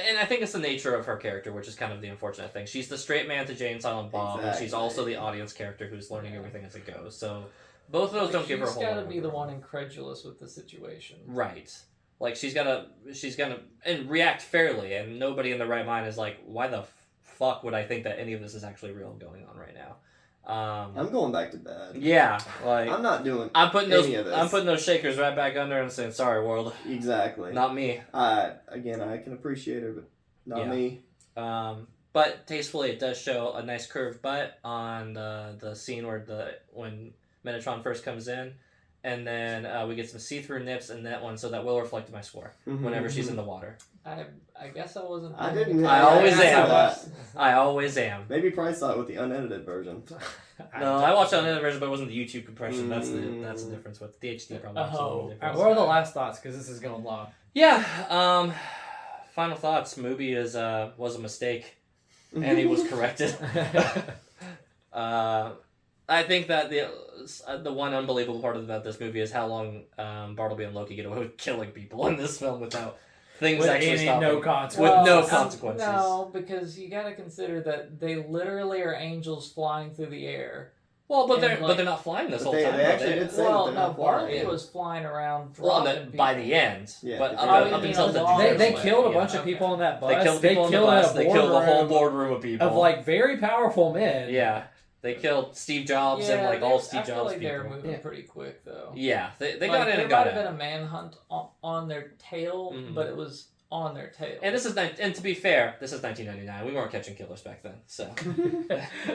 Speaker 1: And I think it's the nature of her character, which is kind of the unfortunate thing. She's the straight man to Jay and Silent Bob, and she's also the audience character who's learning everything as it goes. So both of those don't give her a whole lot.
Speaker 4: She's got to
Speaker 1: of
Speaker 4: be the
Speaker 1: room.
Speaker 4: one incredulous with the situation.
Speaker 1: Right. Like, she's gonna and react fairly, and nobody in the right mind is like, why the fuck would I think that any of this is actually real going on right now?
Speaker 3: I'm going back to bed.
Speaker 1: Yeah, like
Speaker 3: I'm not doing.
Speaker 1: I'm putting
Speaker 3: any of this.
Speaker 1: I'm putting those shakers right back under and saying, "Sorry, world."
Speaker 3: Exactly.
Speaker 1: Not me.
Speaker 3: Again, I can appreciate her, but not me.
Speaker 1: But tastefully, it does show a nice curved butt on the scene when Metatron first comes in, and then we get some see-through nips in that one, so that will reflect my score whenever she's in the water.
Speaker 4: I guess I wasn't.
Speaker 3: I didn't.
Speaker 1: I always am.
Speaker 3: That.
Speaker 1: I always am.
Speaker 3: Maybe Price saw it with the unedited version.
Speaker 1: No, I watched the unedited version, but it wasn't the YouTube compression. That's the difference with the HD. Probably.
Speaker 2: Alright, what are the last thoughts? Because this is going long.
Speaker 1: Yeah. Final thoughts. Mubi was a mistake, and he was corrected. I think that the one unbelievable part about this movie is how long Bartleby and Loki get away with killing people in this film without things actually stopping.
Speaker 2: No consequences.
Speaker 1: With no consequences.
Speaker 4: No, because you got to consider that they literally are angels flying through the air.
Speaker 1: Well, but they're not flying this whole time.
Speaker 3: They actually did say that they're not flying.
Speaker 4: Bartleby was flying around.
Speaker 1: By the end,
Speaker 3: Yeah,
Speaker 1: but
Speaker 3: because
Speaker 1: up
Speaker 3: they-
Speaker 1: until the
Speaker 2: They
Speaker 1: George
Speaker 2: killed a
Speaker 1: way,
Speaker 2: bunch
Speaker 1: yeah.
Speaker 2: of people on that bus.
Speaker 1: They killed people on the bus. They killed the whole boardroom of people.
Speaker 2: Of like very powerful men.
Speaker 1: Yeah, they killed Steve Jobs and like all Steve
Speaker 4: I feel
Speaker 1: Jobs
Speaker 4: like they're
Speaker 1: people.
Speaker 4: moving pretty quick though.
Speaker 1: Yeah, they
Speaker 4: Like,
Speaker 1: got in
Speaker 4: there
Speaker 1: and
Speaker 4: might
Speaker 1: got
Speaker 4: have been
Speaker 1: out.
Speaker 4: a manhunt on their tail, but it was on their tail.
Speaker 1: And and to be fair, this is 1999. We weren't catching killers back then, so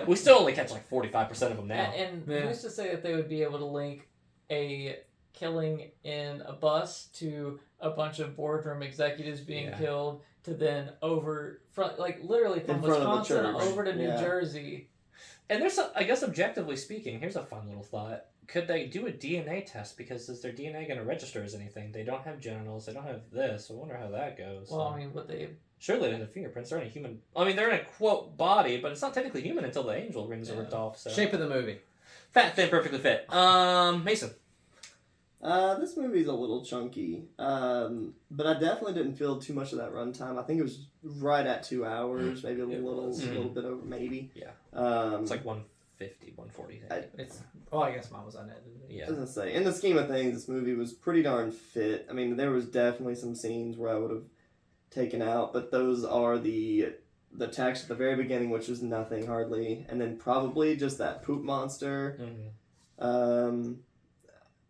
Speaker 1: we still only catch like 45% of them now.
Speaker 4: And who's to say that they would be able to link a killing in a bus to a bunch of boardroom executives being killed to then literally from
Speaker 3: In front of the
Speaker 4: Wisconsin
Speaker 3: church.
Speaker 4: over to New Jersey.
Speaker 1: And there's, I guess, objectively speaking, here's a fun little thought. Could they do a DNA test? Because is their DNA going to register as anything? They don't have genitals. They don't have this. I wonder how that goes.
Speaker 4: Well, I mean, what they...
Speaker 1: Surely they have fingerprints. They're in a human... I mean, they're in a, quote, body, but it's not technically human until the angel rings are ripped off. So.
Speaker 2: Shape of the movie.
Speaker 1: Fat, thin, perfectly fit. Mason.
Speaker 3: This movie's a little chunky, but I definitely didn't feel too much of that runtime. I think it was right at 2 hours, maybe a little bit over, maybe.
Speaker 1: Yeah.
Speaker 3: It's
Speaker 1: like 150, 140.
Speaker 2: I guess mine was unedited.
Speaker 1: Yeah.
Speaker 3: I was gonna say, in the scheme of things, this movie was pretty darn fit. I mean, there was definitely some scenes where I would have taken out, but those are the text at the very beginning, which was nothing hardly, and then probably just that poop monster.
Speaker 1: Mm-hmm.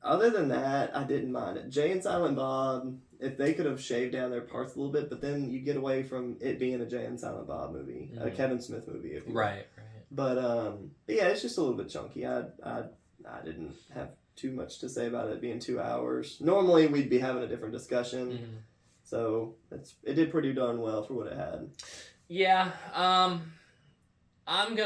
Speaker 3: Other than that, I didn't mind it. Jay and Silent Bob if they could have shaved down their parts a little bit, but then you get away from it being a Jay and Silent Bob movie, a Kevin Smith movie, if you will.
Speaker 1: Right.
Speaker 3: But yeah, it's just a little bit chunky. I didn't have too much to say about it being 2 hours. Normally we'd be having a different discussion, so it did pretty darn well for what it had.
Speaker 1: Yeah. I'm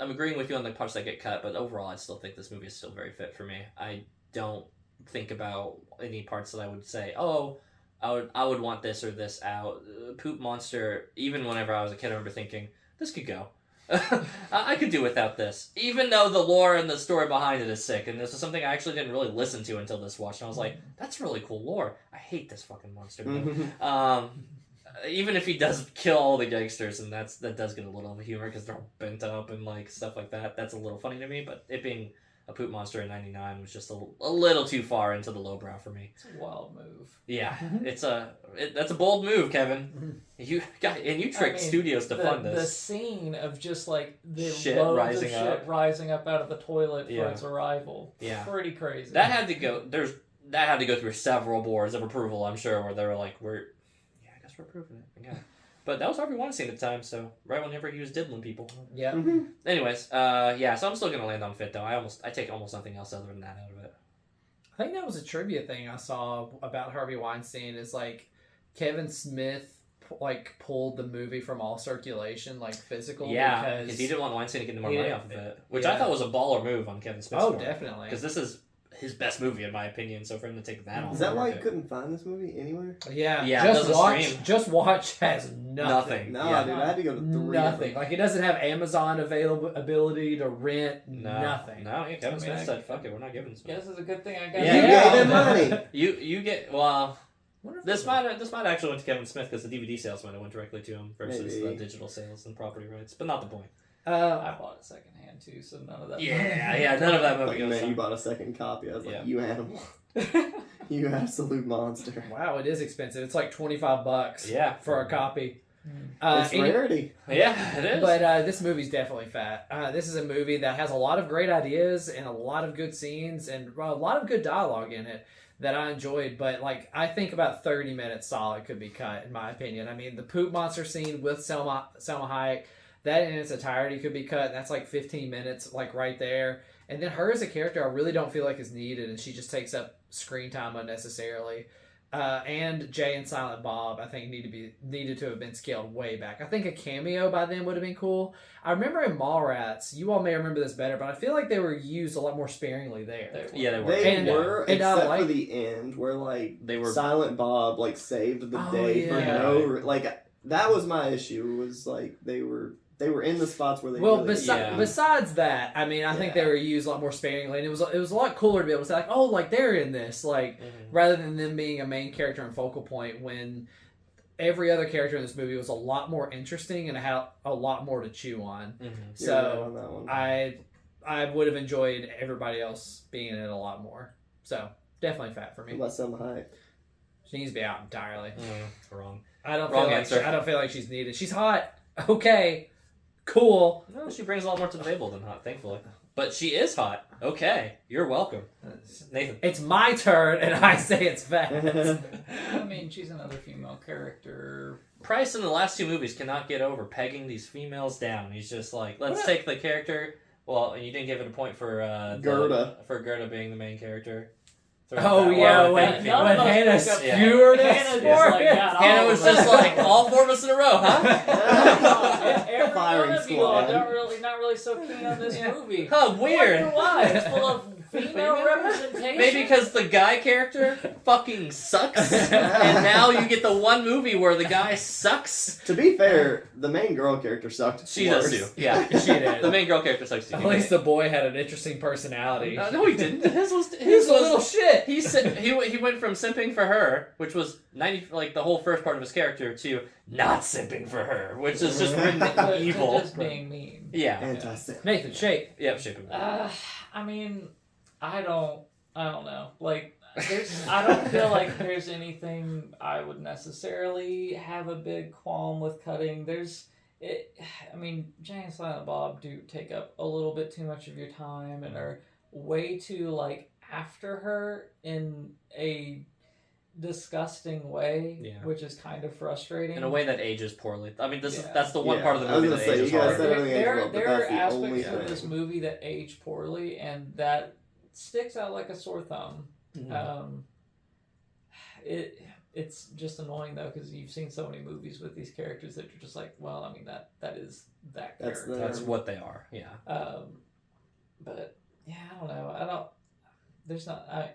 Speaker 1: agreeing with you on the parts that get cut, but overall, I still think this movie is still very fit for me. I don't think about any parts that I would say, oh, I would want this or this out. Poop Monster. Even whenever I was a kid, I remember thinking this could go. I could do without this, even though the lore and the story behind it is sick. And this is something I actually didn't really listen to until this watch. And I was like, that's really cool lore. I hate this fucking monster. Even if he does kill all the gangsters, and that does get a little humor because they're all bent up and like stuff like that. That's a little funny to me. But it being a poop monster in '99 was just a little too far into the lowbrow for me.
Speaker 4: It's a wild move.
Speaker 1: Yeah, that's a bold move, Kevin. You tricked studios to fund this.
Speaker 4: The scene of just like the
Speaker 1: shit
Speaker 4: loads
Speaker 1: rising
Speaker 4: of shit
Speaker 1: up.
Speaker 4: rising up out of the toilet for its arrival.
Speaker 1: Yeah,
Speaker 4: pretty crazy.
Speaker 1: That had to go. That had to go through several boards of approval. I'm sure where they were like, I guess we're approving it. Yeah. But that was Harvey Weinstein at the time, so right whenever he was diddling people.
Speaker 2: Yeah.
Speaker 1: Anyways, so I'm still gonna land on fit though. I take almost nothing else other than that out of it.
Speaker 2: I think that was a trivia thing I saw about Harvey Weinstein is like Kevin Smith pulled the movie from all circulation, like physical.
Speaker 1: Yeah, because he didn't want Weinstein to get more money off of it, which I thought was a baller move on Kevin Smith's part.
Speaker 2: Definitely.
Speaker 1: Because this is his best movie in my opinion. So for him to take that off,
Speaker 3: is that why you couldn't find this movie anywhere?
Speaker 2: Yeah. Just watch has nothing.
Speaker 3: No, dude, I had to go to 3.
Speaker 2: Nothing. Like it doesn't have Amazon availability to rent. Nothing.
Speaker 1: No, Kevin Smith said, "Fuck it, we're not giving this."
Speaker 4: Yeah, this is a good thing I got.
Speaker 3: You gave him money.
Speaker 1: You get This might actually went to Kevin Smith because the DVD sales might have went directly to him versus the digital sales and property rights, but not the point.
Speaker 4: I bought it secondhand too, so none of that.
Speaker 1: None of that movie goes.
Speaker 3: Man, you bought a second copy. I was like, you animal, you absolute monster.
Speaker 2: Wow, it is expensive. It's like $25.
Speaker 1: Yeah,
Speaker 2: for a copy.
Speaker 3: It's rarity.
Speaker 2: Yeah, it is. But this movie's definitely fat. This is a movie that has a lot of great ideas and a lot of good scenes and a lot of good dialogue in it that I enjoyed. But like, I think about 30 minutes solid could be cut, in my opinion. I mean, the poop monster scene with Selma Hayek, that in its entirety could be cut. That's like 15 minutes, like right there. And then her as a character, I really don't feel like is needed, and she just takes up screen time unnecessarily. And Jay and Silent Bob, I think needed to have been scaled way back. I think a cameo by then would have been cool. I remember in Mallrats, you all may remember this better, but I feel like they were used a lot more sparingly there.
Speaker 1: They were.
Speaker 3: They were, except for the end, where like
Speaker 1: they were
Speaker 3: Silent Bob like saved the day for no that was my issue. Was like they were in the spots where they
Speaker 2: besides that, I mean, I think they were used a lot more sparingly, and it was a lot cooler to be able to say like, oh, like they're in this, like rather than them being a main character and focal point when every other character in this movie was a lot more interesting and had a lot more to chew on. So I would have enjoyed everybody else being in it a lot more. So definitely fat for me.
Speaker 3: What about Selma Hayek?
Speaker 2: She needs to be out entirely.
Speaker 1: Wrong.
Speaker 2: I don't feel like she's needed. She's hot. Okay. Cool.
Speaker 1: No, she brings a lot more to the table than hot, thankfully. But she is hot. Okay, you're welcome, Nathan.
Speaker 2: It's my turn, and I say it's fat.
Speaker 4: I mean, she's another female character.
Speaker 1: Price in the last 2 movies cannot get over pegging these females down. He's just like, let's take the character. Well, and you didn't give it a point for
Speaker 3: Gerda.
Speaker 1: For Gerda being the main character.
Speaker 2: When Hannah skewered Hannah
Speaker 1: was just like, all 4 of us in a row, huh?
Speaker 4: Every one of you all not really so keen on this movie.
Speaker 1: Oh, weird.
Speaker 4: I wonder why. It's full of female representation.
Speaker 1: Maybe because the guy character fucking sucks, and now you get the one movie where the guy sucks.
Speaker 3: To be fair, the main girl character sucked.
Speaker 1: She does too. Yeah,
Speaker 2: she did.
Speaker 1: The main girl character sucks too.
Speaker 2: At least the boy had an interesting personality.
Speaker 1: No, he didn't. His was
Speaker 2: a little shit.
Speaker 1: He went from simping for her, which was the whole first part of his character, to not simping for her, which is just written evil.
Speaker 4: Just being mean.
Speaker 1: Yeah.
Speaker 3: Fantastic.
Speaker 2: Nathan, shape.
Speaker 1: Yep, shape him.
Speaker 4: I mean, I don't know. Like, I don't feel like there's anything I would necessarily have a big qualm with cutting. I mean, Jay and Silent Bob do take up a little bit too much of your time and are way too, like, after her in a disgusting way,
Speaker 1: Yeah.
Speaker 4: which is kind of frustrating.
Speaker 1: In a way that ages poorly. I mean,
Speaker 4: Yeah.
Speaker 1: that's the one part of the
Speaker 3: I was
Speaker 1: movie
Speaker 3: gonna
Speaker 1: that
Speaker 3: say,
Speaker 1: ages
Speaker 3: you guys
Speaker 1: hard.
Speaker 3: said everything aged well, but
Speaker 4: There are
Speaker 3: that's the only
Speaker 4: aspects of this
Speaker 3: thing.
Speaker 4: movie that age poorly, and that sticks out like a sore thumb.
Speaker 1: Mhm.
Speaker 4: It's just annoying though, because you've seen so many movies with these characters that you're just like, well, I mean that is that
Speaker 3: That's
Speaker 4: character.
Speaker 1: That's what they are. Yeah.
Speaker 4: But yeah, I don't know. There's not. I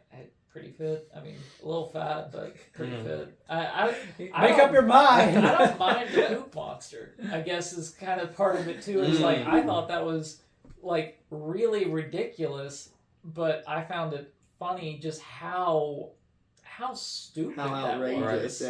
Speaker 4: pretty fit. I mean, a little fat, but pretty fit. I
Speaker 2: Make
Speaker 4: don't-
Speaker 2: up your mind.
Speaker 4: I don't mind the poop monster. I guess is kind of part of it too. Is like I thought that was like really ridiculous, but I found it funny just how stupid
Speaker 3: How
Speaker 4: that
Speaker 3: outrageous,
Speaker 4: was.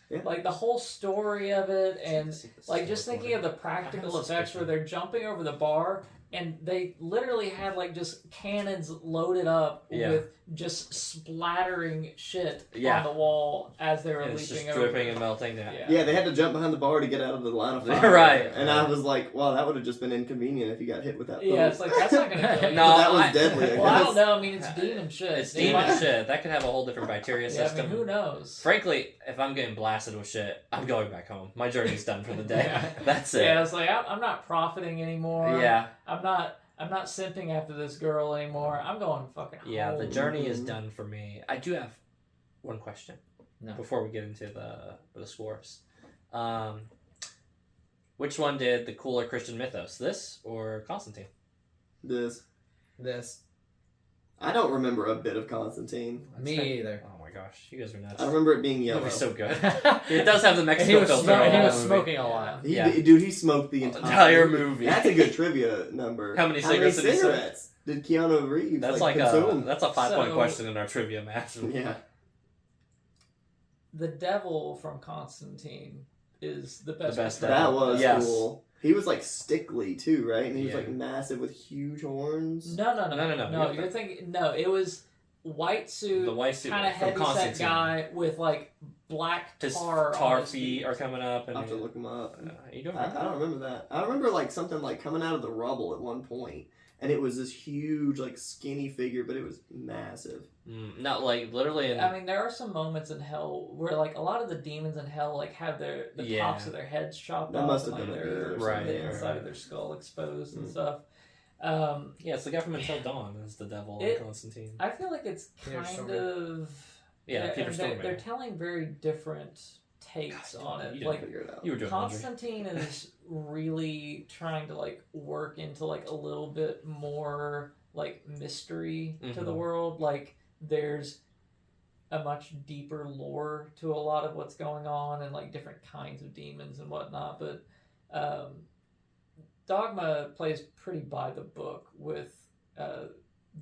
Speaker 3: yeah.
Speaker 4: Like the whole story of it, and like just thinking of the practical effects where they're jumping over the bar, and they literally had like just cannons loaded up with just splattering shit on the wall as they were
Speaker 1: It's
Speaker 4: leaping
Speaker 1: just
Speaker 4: over.
Speaker 1: dripping and melting down.
Speaker 3: Yeah, they had to jump behind the bar to get out of the line of fire.
Speaker 1: Right.
Speaker 3: And I was like, well, that would have just been inconvenient if you got hit with that.
Speaker 4: Yeah, it's like that's not gonna kill you.
Speaker 1: No,
Speaker 3: But that was deadly. I
Speaker 4: Well, I
Speaker 3: guess.
Speaker 4: don't know. I mean, it's demon shit.
Speaker 1: It's
Speaker 4: They
Speaker 1: demon
Speaker 4: might-
Speaker 1: shit. That could have a whole different bacteria
Speaker 4: Yeah, I
Speaker 1: system.
Speaker 4: mean, who knows?
Speaker 1: Frankly, if I'm getting blasted with shit, I'm going back home. My journey's done for the day.
Speaker 4: Yeah.
Speaker 1: That's it.
Speaker 4: Yeah, it's like I'm not profiting anymore.
Speaker 1: Yeah.
Speaker 4: I'm not simping after this girl anymore. I'm going fucking home.
Speaker 1: Yeah, the journey is done for me. I do have one question before we get into the scores. Which one did the cooler Christian mythos? This or Constantine?
Speaker 3: This.
Speaker 2: This.
Speaker 3: I don't remember a bit of Constantine.
Speaker 2: Me either.
Speaker 1: Oh my gosh, you guys are nuts.
Speaker 3: I remember it being
Speaker 1: That
Speaker 3: yellow.
Speaker 1: movie's so good. It does have the
Speaker 2: And
Speaker 1: Mexico
Speaker 2: he was,
Speaker 1: filter.
Speaker 2: smoking,
Speaker 1: on
Speaker 2: he
Speaker 1: the
Speaker 2: was
Speaker 1: movie.
Speaker 2: smoking a lot.
Speaker 3: Dude, he smoked the
Speaker 1: Entire movie.
Speaker 3: That's a good trivia number.
Speaker 1: How many cigarettes did he smoke?
Speaker 3: cigarettes did Keanu Reeves
Speaker 1: That's
Speaker 3: like
Speaker 1: like
Speaker 3: consume?
Speaker 1: that's a 5-point
Speaker 4: So-
Speaker 1: question in our trivia match.
Speaker 3: Yeah.
Speaker 4: The devil from Constantine is the best.
Speaker 1: best
Speaker 4: portrayal.
Speaker 3: That was
Speaker 1: Yes.
Speaker 3: cool. He was like stickly too, right? And he was
Speaker 1: Yeah.
Speaker 3: like massive with huge horns.
Speaker 4: No.
Speaker 1: No.
Speaker 4: You're thinking no. It was white suit,
Speaker 1: The white suit
Speaker 4: kind of
Speaker 1: from
Speaker 4: heavy set
Speaker 1: Constantine.
Speaker 4: guy with like black
Speaker 1: His
Speaker 4: tar.
Speaker 1: tar
Speaker 4: on his
Speaker 1: feet are coming up. And
Speaker 3: I'll have to look him up.
Speaker 1: you don't
Speaker 3: I don't remember that. I remember like something like coming out of the rubble at one point, and it was this huge like skinny figure, but it was massive.
Speaker 1: Not like literally in...
Speaker 4: I mean, there are some moments in hell where like a lot of the demons in hell like have the
Speaker 1: Yeah.
Speaker 4: tops of their heads chopped
Speaker 3: That
Speaker 4: off,
Speaker 3: must
Speaker 4: and
Speaker 3: have
Speaker 4: like
Speaker 3: been a beard or
Speaker 1: Right,
Speaker 4: the
Speaker 3: something.
Speaker 4: inside of their skull exposed and
Speaker 3: Mm.
Speaker 4: stuff.
Speaker 1: Yeah, it's the guy from Until Dawn is the devil in
Speaker 4: It-
Speaker 1: Constantine.
Speaker 4: I feel like it's
Speaker 2: Peter
Speaker 4: kind
Speaker 2: Stormare.
Speaker 4: of
Speaker 1: Yeah, Peter
Speaker 4: and
Speaker 1: Stormare.
Speaker 4: they're telling very different takes on
Speaker 1: you
Speaker 4: it.
Speaker 1: didn't
Speaker 4: Like
Speaker 3: Figure it out.
Speaker 1: You were doing laundry.
Speaker 4: Constantine is really trying to like work into like a little bit more like mystery to the
Speaker 1: Mhm.
Speaker 4: world. Like there's a much deeper lore to a lot of what's going on and like different kinds of demons and whatnot. But Dogma plays pretty by the book with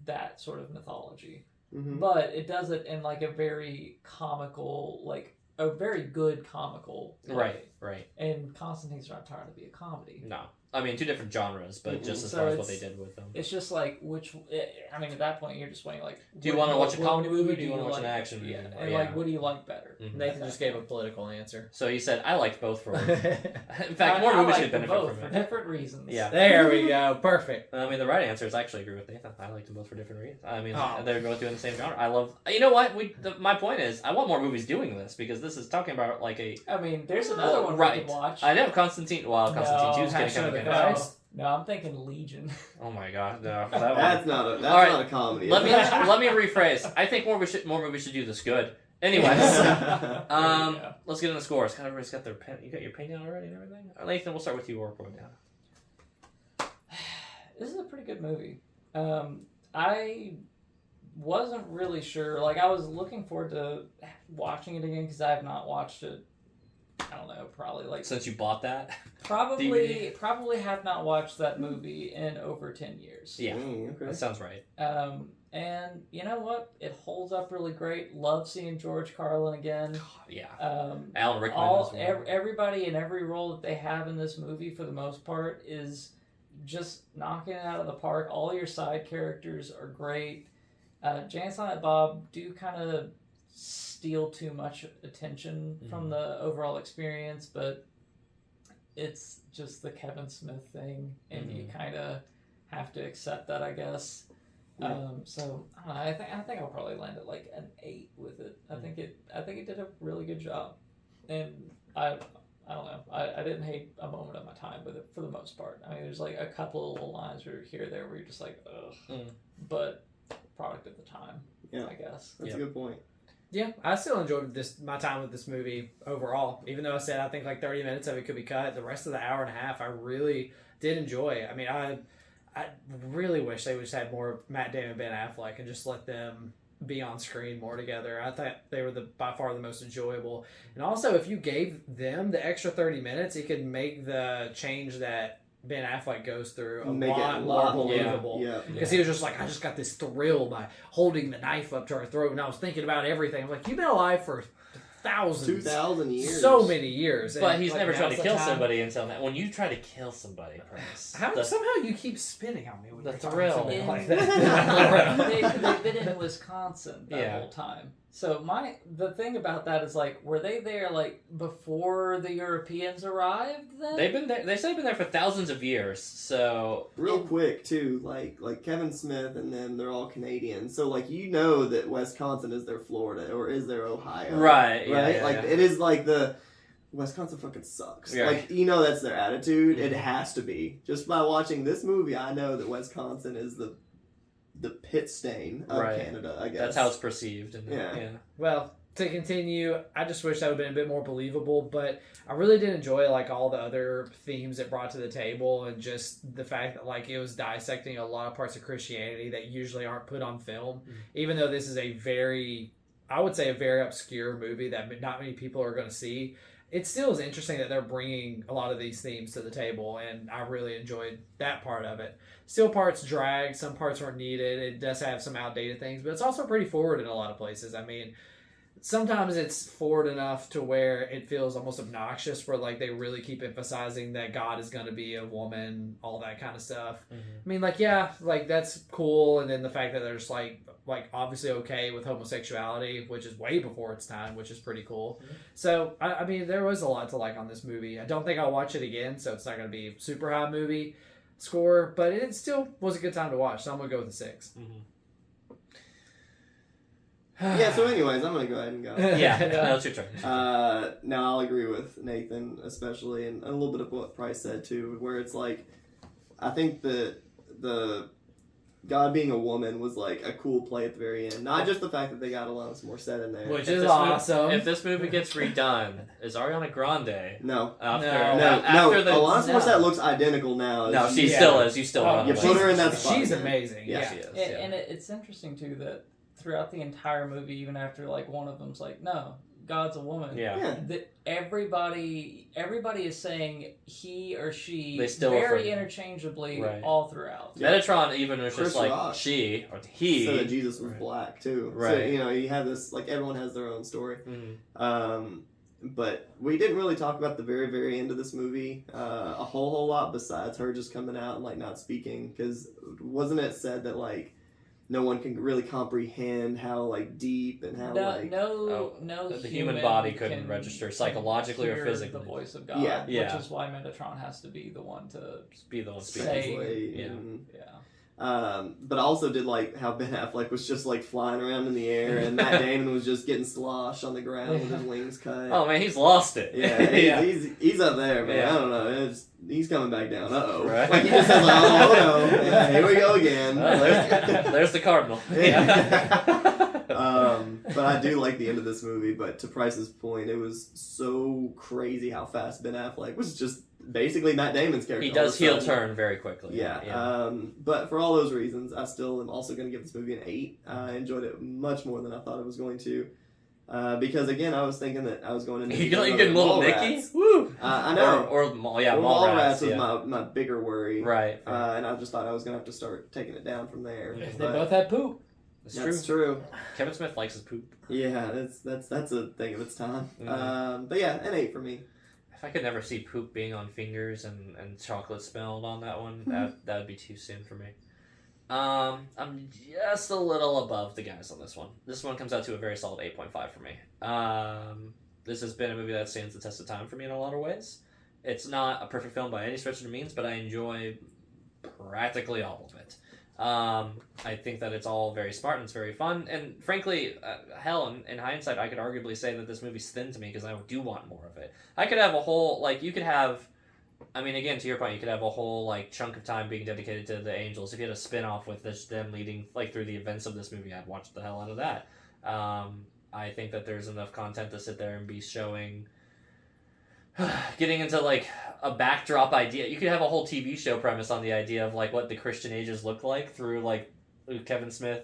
Speaker 4: that sort of mythology.
Speaker 3: Mm-hmm.
Speaker 4: But it does it in like a very comical, like a very good comical way.
Speaker 1: Right.
Speaker 4: And Constantine's not trying to be a comedy.
Speaker 1: No. I mean, two different genres, but
Speaker 3: Mhm.
Speaker 1: just as
Speaker 4: So
Speaker 1: far as what they
Speaker 4: it's-
Speaker 1: did with them.
Speaker 4: It's just like which. I mean, at that point, you're just weighing like.
Speaker 1: Do you want to watch a
Speaker 4: what
Speaker 1: comedy movie or do you
Speaker 4: do
Speaker 1: want to watch an
Speaker 4: like?
Speaker 1: action movie?
Speaker 4: Yeah, and like, what do you like better?
Speaker 1: Mhm.
Speaker 2: Nathan just gave a political answer.
Speaker 1: So you said, I liked both for In
Speaker 4: I-
Speaker 1: fact, more
Speaker 4: I
Speaker 1: movies
Speaker 4: like
Speaker 1: could
Speaker 4: them
Speaker 1: benefit
Speaker 4: both
Speaker 1: from
Speaker 4: for
Speaker 1: it.
Speaker 4: different reasons.
Speaker 1: Yeah.
Speaker 2: There we go. Perfect.
Speaker 1: I mean, the right answer is I actually agree with Nathan. I liked them both for different reasons. I mean,
Speaker 2: Oh.
Speaker 1: they're both doing the same genre. I love... You know what? My point is, I want more movies doing this, because this is talking about, like, a...
Speaker 4: I mean, there's another one we
Speaker 1: right.
Speaker 4: could watch.
Speaker 1: I know Constantine... Well, Constantine 2 is going to
Speaker 2: Passion
Speaker 1: come
Speaker 2: of the
Speaker 1: again.
Speaker 2: Christ.
Speaker 4: No, I'm thinking Legion.
Speaker 1: Oh my god, no. That
Speaker 3: That's
Speaker 1: one...
Speaker 3: not a
Speaker 1: All right.
Speaker 3: not a comedy.
Speaker 1: Let me rephrase. I think more movies should do this good. Anyways,
Speaker 4: Yeah.
Speaker 1: let's get into scores. God, everybody's got their pen. You got your pen down already and everything? Nathan, we'll start with you. We're going down.
Speaker 4: This is a pretty good movie. I wasn't really sure. Like, I was looking forward to watching it again because I have not watched it. I don't know, probably like
Speaker 1: Since you bought that?
Speaker 4: probably have not watched that movie in over 10 years.
Speaker 1: Yeah,
Speaker 3: Okay.
Speaker 1: that sounds right.
Speaker 4: And you know what? It holds up really great. Love seeing George Carlin again.
Speaker 1: Yeah.
Speaker 4: All
Speaker 1: Alan Rickman as well.
Speaker 4: everybody in every role that they have in this movie, for the most part, is just knocking it out of the park. All your side characters are great. Jay and Silent Bob do kind of steal too much attention from the overall experience, but it's just the Kevin Smith thing, and you kind of have to accept that, I guess. So I think I'll probably land at like an 8 with it. I think it did a really good job, and I don't know. I didn't hate a moment of my time with it for the most part. I mean, there's like a couple of little lines here or there where you're just like, ugh. But product of the time, I guess.
Speaker 3: That's a good point.
Speaker 2: Yeah, I still enjoyed my time with this movie overall. Even though I said I think like 30 minutes of it could be cut, the rest of the hour and a half I really did enjoy. I mean, I really wish they would just had more Matt Damon and Ben Affleck and just let them be on screen more together. I thought they were by far the most enjoyable. And also, if you gave them the extra 30 minutes, it could make the change that Ben Affleck goes through a lot more believable. Because he was just like, I just got this thrill by holding the knife up to her throat, and I was thinking about everything. I'm like, you've been alive for
Speaker 3: 2,000 years.
Speaker 2: So many years.
Speaker 1: But he's never tried to kill somebody until now. When you try to kill somebody, Chris,
Speaker 2: somehow you keep spinning on me with
Speaker 1: the thrill.
Speaker 2: Like that.
Speaker 4: They've been in Wisconsin that whole time. So the thing about that is like, were they there like before the Europeans arrived? Then
Speaker 1: they've been there. They say they've been there for thousands of years. So
Speaker 3: real quick too, like Kevin Smith and them, they're all Canadian. So like that Wisconsin is their Florida or is their Ohio,
Speaker 1: right?
Speaker 3: It is like the Wisconsin fucking sucks.
Speaker 1: Yeah.
Speaker 3: Like that's their attitude. It has to be. Just by watching this movie, I know that Wisconsin is the pit stain of Canada, I guess.
Speaker 1: That's how it's perceived.
Speaker 2: Well, to continue, I just wish that would have been a bit more believable, but I really did enjoy like all the other themes it brought to the table, and just the fact that like it was dissecting a lot of parts of Christianity that usually aren't put on film, even though this is a very obscure movie that not many people are going to see. It still is interesting that they're bringing a lot of these themes to the table, and I really enjoyed that part of it. Still parts drag, some parts weren't needed. It does have some outdated things, but it's also pretty forward in a lot of places. I mean, sometimes it's forward enough to where it feels almost obnoxious, where like they really keep emphasizing that God is going to be a woman, all that kind of stuff. I mean, like, yeah, like that's cool. And then the fact that there's like obviously okay with homosexuality, which is way before its time, which is pretty cool. So, I mean, there was a lot to like on this movie. I don't think I'll watch it again, so it's not going to be a super high movie score, but it still was a good time to watch, so I'm going to go with a 6.
Speaker 3: Yeah, so anyways, I'm going to go ahead and go.
Speaker 1: Now it's your turn.
Speaker 3: Now I'll agree with Nathan, especially, and a little bit of what Price said too, where it's like, I think that the God being a woman was like a cool play at the very end. Not just the fact that they got Alanis Morissette in there.
Speaker 2: Which is awesome.
Speaker 1: If this movie gets redone, is Ariana Grande?
Speaker 3: No.
Speaker 1: After
Speaker 3: Alanis Morissette looks identical now.
Speaker 1: No, she still is. You still
Speaker 3: you put her in that spot.
Speaker 2: She's amazing.
Speaker 3: Yeah,
Speaker 1: she is.
Speaker 4: And it's interesting too that throughout the entire movie, even after like one of them's like, no, God's a woman. That everybody is saying he or she very interchangeably all throughout.
Speaker 1: Metatron even was
Speaker 3: Chris
Speaker 1: just like
Speaker 3: Rock
Speaker 1: she or he
Speaker 3: said that Jesus was black too.
Speaker 1: Right.
Speaker 3: So you have this like everyone has their own story. But we didn't really talk about the very, very end of this movie a whole lot besides her just coming out and like not speaking, because wasn't it said that like no one can really comprehend how like deep and how
Speaker 1: the human body couldn't register psychologically or physically
Speaker 4: the voice of God. Which is why Metatron has to be the one to speaking.
Speaker 3: But I also did like how Ben Affleck was just like flying around in the air, and Matt Damon was just getting sloshed on the ground with his wings cut.
Speaker 1: Oh man, he's lost it.
Speaker 3: He's up there, man. I don't know. He's coming back down.
Speaker 1: Right.
Speaker 3: Like he just says, oh no, here we go again.
Speaker 1: There's the cardinal.
Speaker 3: But I do like the end of this movie. But to Price's point, it was so crazy how fast Ben Affleck was just basically Matt Damon's character.
Speaker 1: He does heel turn very quickly.
Speaker 3: But for all those reasons, I still am also going to give this movie an 8. I enjoyed it much more than I thought I was going to. Because again, I was thinking that I was going into
Speaker 1: you getting Little Nicky?
Speaker 3: Woo! I know.
Speaker 1: Mallrats
Speaker 3: was my bigger worry.
Speaker 1: Right.
Speaker 3: And I just thought I was going to have to start taking it down from there.
Speaker 2: They both had poop.
Speaker 3: That's true.
Speaker 1: Kevin Smith likes his poop.
Speaker 3: Yeah, that's a thing of its time. But yeah, an 8 for me.
Speaker 1: If I could never see poop being on fingers and chocolate smelled on that one, that would be too soon for me. I'm just a little above the guys on this one. This one comes out to a very solid 8.5 for me. This has been a movie that stands the test of time for me in a lot of ways. It's not a perfect film by any stretch of the means, but I enjoy practically all of it. I think that it's all very smart and it's very fun. And frankly, hell, in hindsight, I could arguably say that this movie's thin to me because I do want more of it. I could have a whole, like, you could have, I mean, again, to your point, you could have a whole, like, chunk of time being dedicated to the Angels. If you had a spin-off with this, them leading, like, through the events of this movie, I'd watch the hell out of that. I think that there's enough content to sit there and be showing, getting into, like, a backdrop idea. You could have a whole TV show premise on the idea of, like, what the Christian ages look like through, like, Kevin Smith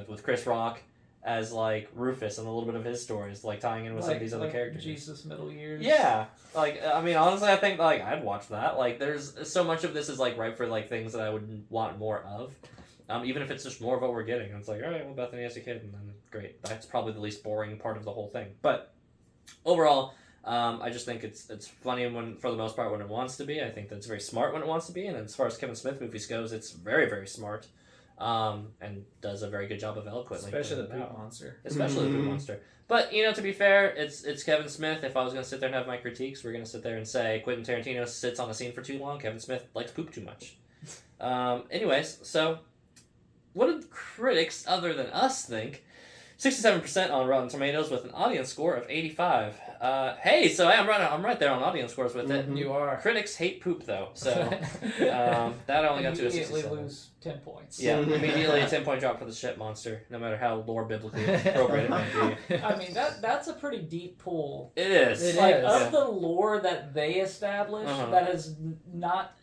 Speaker 1: with Chris Rock as, like, Rufus and a little bit of his stories, like, tying in with some of these other characters.
Speaker 4: Jesus middle years.
Speaker 1: Yeah. Like, I mean, honestly, I think, like, I'd watch that. Like, there's so much of this is, like, ripe for, like, things that I would want more of. Even if it's just more of what we're getting. It's like, all right, well, Bethany as a kid, and then great. That's probably the least boring part of the whole thing. But overall, I just think it's funny for the most part when it wants to be. I think that's very smart when it wants to be. And as far as Kevin Smith movies goes, it's very, very smart. And does a very good job of eloquently.
Speaker 2: Especially the poop monster.
Speaker 1: Especially the poop monster. But, you know, to be fair, it's Kevin Smith. If I was going to sit there and have my critiques, we're going to sit there and say Quentin Tarantino sits on a scene for too long. Kevin Smith likes poop too much. Anyways, so what did critics other than us think? 67% on Rotten Tomatoes with an audience score of 85. Hey, so I'm right there on audience scores with it.
Speaker 2: You are.
Speaker 1: Critics hate poop though, so that only got to a
Speaker 4: Immediately
Speaker 1: 67.
Speaker 4: lose 10 points.
Speaker 1: Yeah, immediately a 10-point drop for the shit monster, no matter how lore biblically appropriate it might be.
Speaker 4: I mean, that's a pretty deep pull.
Speaker 1: It is.
Speaker 2: It
Speaker 4: Like,
Speaker 2: is.
Speaker 4: of the lore that they established,
Speaker 1: Uh-huh.
Speaker 4: that has not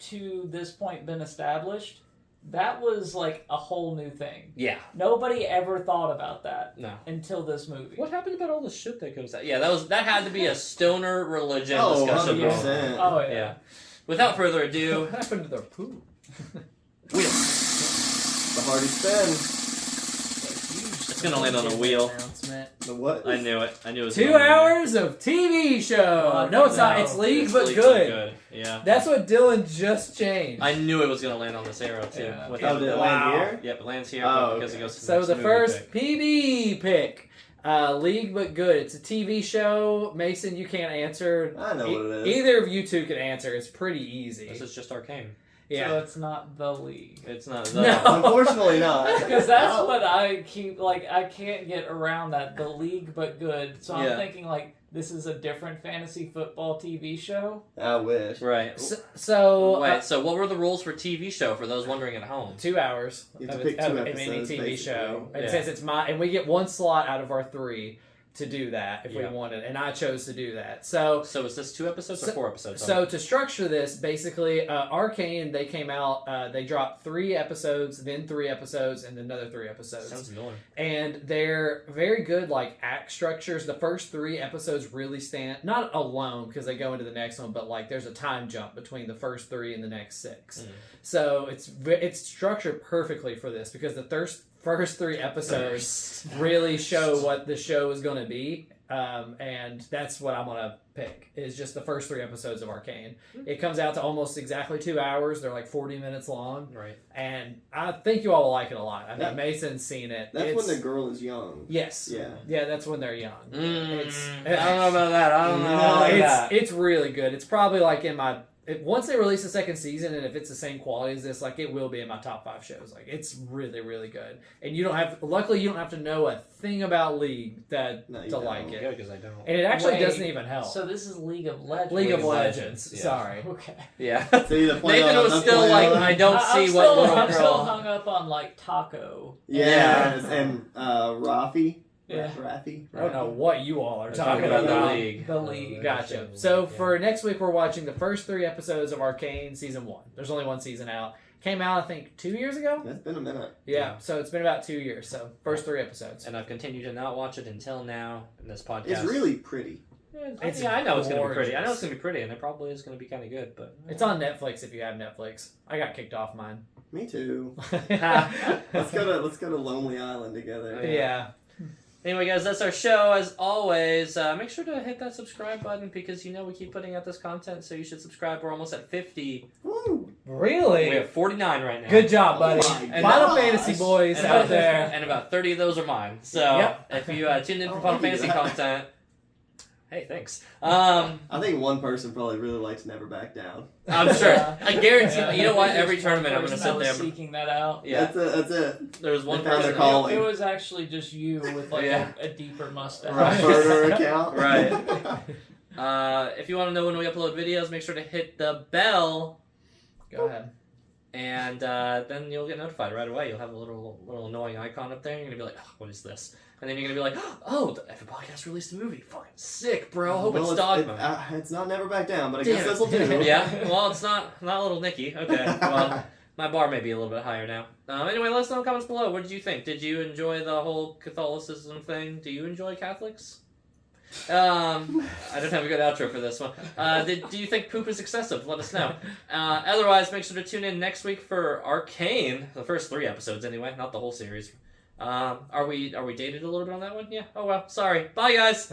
Speaker 4: to this point been established, that was like a whole new thing.
Speaker 1: Yeah.
Speaker 4: Nobody ever thought about that
Speaker 1: No.
Speaker 4: until this movie.
Speaker 1: What happened about all the shit that goes out? Yeah, that had to be a stoner religion
Speaker 3: Oh,
Speaker 1: discussion.
Speaker 3: 100%.
Speaker 4: Oh, yeah.
Speaker 1: Yeah. Without further ado,
Speaker 2: What happened to their poop?
Speaker 1: wheel.
Speaker 3: The Hardy Spin.
Speaker 1: It's gonna land on a wheel.
Speaker 2: Announcement.
Speaker 3: The what?
Speaker 1: I knew it. I knew it was
Speaker 2: 2
Speaker 1: gonna land.
Speaker 2: hours of TV show. No, it's not. It's League,
Speaker 1: It's
Speaker 2: but
Speaker 1: League,
Speaker 2: good.
Speaker 1: Yeah.
Speaker 2: That's what Dylan just changed.
Speaker 1: I knew it was gonna land on this arrow too.
Speaker 4: Yeah.
Speaker 1: Without
Speaker 3: Oh, did it
Speaker 2: Wow.
Speaker 3: land here?
Speaker 1: Yep, it lands here
Speaker 3: Oh,
Speaker 1: because
Speaker 3: okay.
Speaker 1: it goes to
Speaker 2: So
Speaker 1: next
Speaker 2: the
Speaker 1: movie
Speaker 2: first
Speaker 1: pick.
Speaker 2: PB pick, League but Good. It's a TV show. Mason, you can't answer.
Speaker 3: I know what it is.
Speaker 2: Either of you two can answer. It's pretty easy.
Speaker 1: This is just arcane.
Speaker 2: Yeah.
Speaker 4: So it's not the league.
Speaker 1: It's not.
Speaker 2: No.
Speaker 3: Unfortunately not.
Speaker 4: Because that's
Speaker 3: Oh.
Speaker 4: what I keep, like, I can't get around that. The league, but good. So I'm
Speaker 1: Yeah.
Speaker 4: thinking, like, this is a different fantasy football TV show.
Speaker 3: I wish.
Speaker 1: Right.
Speaker 2: So
Speaker 1: Wait. So what were the rules for TV show for those wondering at home?
Speaker 2: 2 hours
Speaker 3: You have
Speaker 2: of,
Speaker 3: to pick
Speaker 2: of
Speaker 3: two
Speaker 2: any
Speaker 3: episodes,
Speaker 2: TV
Speaker 3: basically.
Speaker 2: show. And
Speaker 1: Yeah.
Speaker 2: since it's and we get one slot out of our 3 to do that if we
Speaker 1: Yeah.
Speaker 2: wanted, and I chose to do that. So
Speaker 1: So is this 2 episodes or
Speaker 2: So-
Speaker 1: 4 episodes?
Speaker 2: So to structure this, basically, Arcane, they came out, they dropped 3 episodes, then 3 episodes, and then another 3 episodes.
Speaker 1: sounds annoying.
Speaker 2: And they're very good, like, act structures. The first 3 episodes really stand, not alone, because they go into the next one, but, like, there's a time jump between the first 3 and the next 6.
Speaker 1: Mm.
Speaker 2: So it's structured perfectly for this, because the first 3 episodes really show what the show is going to be. And that's what I'm going to pick, is just the first 3 episodes of Arcane. It comes out to almost exactly 2 hours. They're like 40 minutes long.
Speaker 1: Right.
Speaker 2: And I think you all will like it a lot. I mean,
Speaker 3: That-
Speaker 2: Mason's seen it.
Speaker 3: That's
Speaker 2: It's-
Speaker 3: when the girl is young.
Speaker 2: Yes.
Speaker 3: Yeah.
Speaker 2: Yeah, that's when they're young.
Speaker 1: I don't
Speaker 2: It's-
Speaker 1: know about that. I don't know about that.
Speaker 2: It's really good. It's probably like in my once they release the second season, and if it's the same quality as this, like, it will be in my top 5 shows. Like, it's really, really good. And luckily you don't have to know a thing about League
Speaker 3: No, you
Speaker 2: to
Speaker 3: don't.
Speaker 2: like it.
Speaker 1: Good, because I don't.
Speaker 2: And it actually
Speaker 4: Wait,
Speaker 2: doesn't even help.
Speaker 4: So this is League of Legends.
Speaker 2: League of
Speaker 1: League of
Speaker 2: Legends.
Speaker 1: Legends, yeah.
Speaker 2: Sorry.
Speaker 4: Okay.
Speaker 1: Yeah.
Speaker 3: So you either play
Speaker 1: Nathan
Speaker 3: on
Speaker 1: was
Speaker 3: the
Speaker 1: still
Speaker 3: play
Speaker 1: like,
Speaker 3: on-
Speaker 1: I don't see
Speaker 4: I'm
Speaker 1: what
Speaker 4: still,
Speaker 1: little
Speaker 4: I'm still
Speaker 1: girl.
Speaker 4: hung up on, like, Taco.
Speaker 3: Yes, and Rafi.
Speaker 4: Yeah.
Speaker 3: Rafi.
Speaker 2: I don't know what you all are
Speaker 1: We're
Speaker 2: talking
Speaker 1: talking about
Speaker 2: about.
Speaker 1: the league.
Speaker 4: The league.
Speaker 2: Gotcha. So for next week, we're watching the first 3 episodes of Arcane Season 1. There's only 1 season out. Came out, I think, 2 years ago?
Speaker 3: It's been a minute.
Speaker 2: Yeah, so it's been about 2 years. So first 3 episodes.
Speaker 1: And I've continued to not watch it until now in this podcast.
Speaker 3: It's really pretty.
Speaker 2: It's
Speaker 1: I know it's going to be pretty. I know
Speaker 2: gorgeous.
Speaker 1: it's going to be pretty, and it probably is going to be kind of good, but...
Speaker 2: It's on Netflix if you have Netflix. I got kicked off mine.
Speaker 3: Me too.
Speaker 2: yeah.
Speaker 3: Let's go to Lonely Island together.
Speaker 1: Anyway, guys, that's our show. As always, make sure to hit that subscribe button because you know we keep putting out this content, so you should subscribe. We're almost at 50.
Speaker 3: Woo!
Speaker 2: Really?
Speaker 1: We have 49 right now.
Speaker 2: Good job, buddy.
Speaker 3: Oh my
Speaker 2: Final
Speaker 3: gosh.
Speaker 2: Fantasy boys
Speaker 1: And
Speaker 2: out
Speaker 1: about,
Speaker 2: there.
Speaker 1: and about 30 of those are mine. So
Speaker 2: Yep.
Speaker 1: if you tuned in for
Speaker 3: Oh,
Speaker 1: Final
Speaker 3: look at
Speaker 1: Fantasy
Speaker 3: that.
Speaker 1: content, Hey, thanks.
Speaker 3: I think one person probably really likes Never Back Down.
Speaker 1: I'm sure.
Speaker 4: Yeah.
Speaker 1: I guarantee.
Speaker 4: Yeah.
Speaker 1: You know what? Every
Speaker 4: There's one
Speaker 1: tournament, I'm going to
Speaker 4: person
Speaker 1: sit
Speaker 4: that was
Speaker 1: there.
Speaker 4: seeking that out.
Speaker 1: Yeah.
Speaker 3: That's it.
Speaker 1: There was one
Speaker 3: They found
Speaker 1: person.
Speaker 3: their call.
Speaker 4: It was actually just you with like
Speaker 1: Yeah.
Speaker 4: a deeper mustache.
Speaker 1: Right.
Speaker 3: Burner account.
Speaker 1: Right. If you want to know when we upload videos, make sure to hit the bell,
Speaker 2: Go ahead.
Speaker 1: and then you'll get notified right away. You'll have a little annoying icon up there. You're gonna be like, oh, "What is this?" And then you're gonna be like, "Oh, the F Podcast released a movie. Fucking sick, bro. Hope
Speaker 3: Well,
Speaker 1: it's Dogma."
Speaker 3: it's not Never Back Down, but I
Speaker 1: Damn
Speaker 3: guess
Speaker 1: it.
Speaker 3: this will do.
Speaker 1: Yeah. Well, it's not Little Nicky. Okay. Well, my bar may be a little bit higher now. Anyway, let us know in the comments below. What did you think? Did you enjoy the whole Catholicism thing? Do you enjoy Catholics? I don't have a good outro for this one. Do you think poop is excessive? Let us know. Otherwise, make sure to tune in next week for Arcane, the first 3 episodes anyway, not the whole series. Are we dated a little bit on that one? Yeah. Oh well. Sorry. Bye, guys.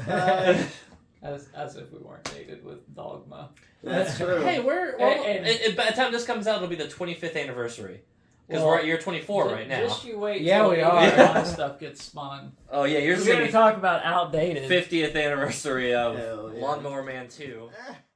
Speaker 4: As if we weren't dated with Dogma.
Speaker 3: That's true.
Speaker 1: Hey, we're by the time this comes out, it'll be the 25th anniversary because we're at year 24 right now.
Speaker 4: Just you wait.
Speaker 2: Yeah,
Speaker 4: till
Speaker 2: we
Speaker 4: all
Speaker 2: are.
Speaker 4: that stuff gets spun.
Speaker 1: Oh yeah, yours
Speaker 4: We're
Speaker 1: is
Speaker 4: going
Speaker 1: gonna
Speaker 4: to
Speaker 1: be
Speaker 4: talk about outdated.
Speaker 1: 50th anniversary of
Speaker 3: Hell yeah.
Speaker 1: Lawnmower Man 2.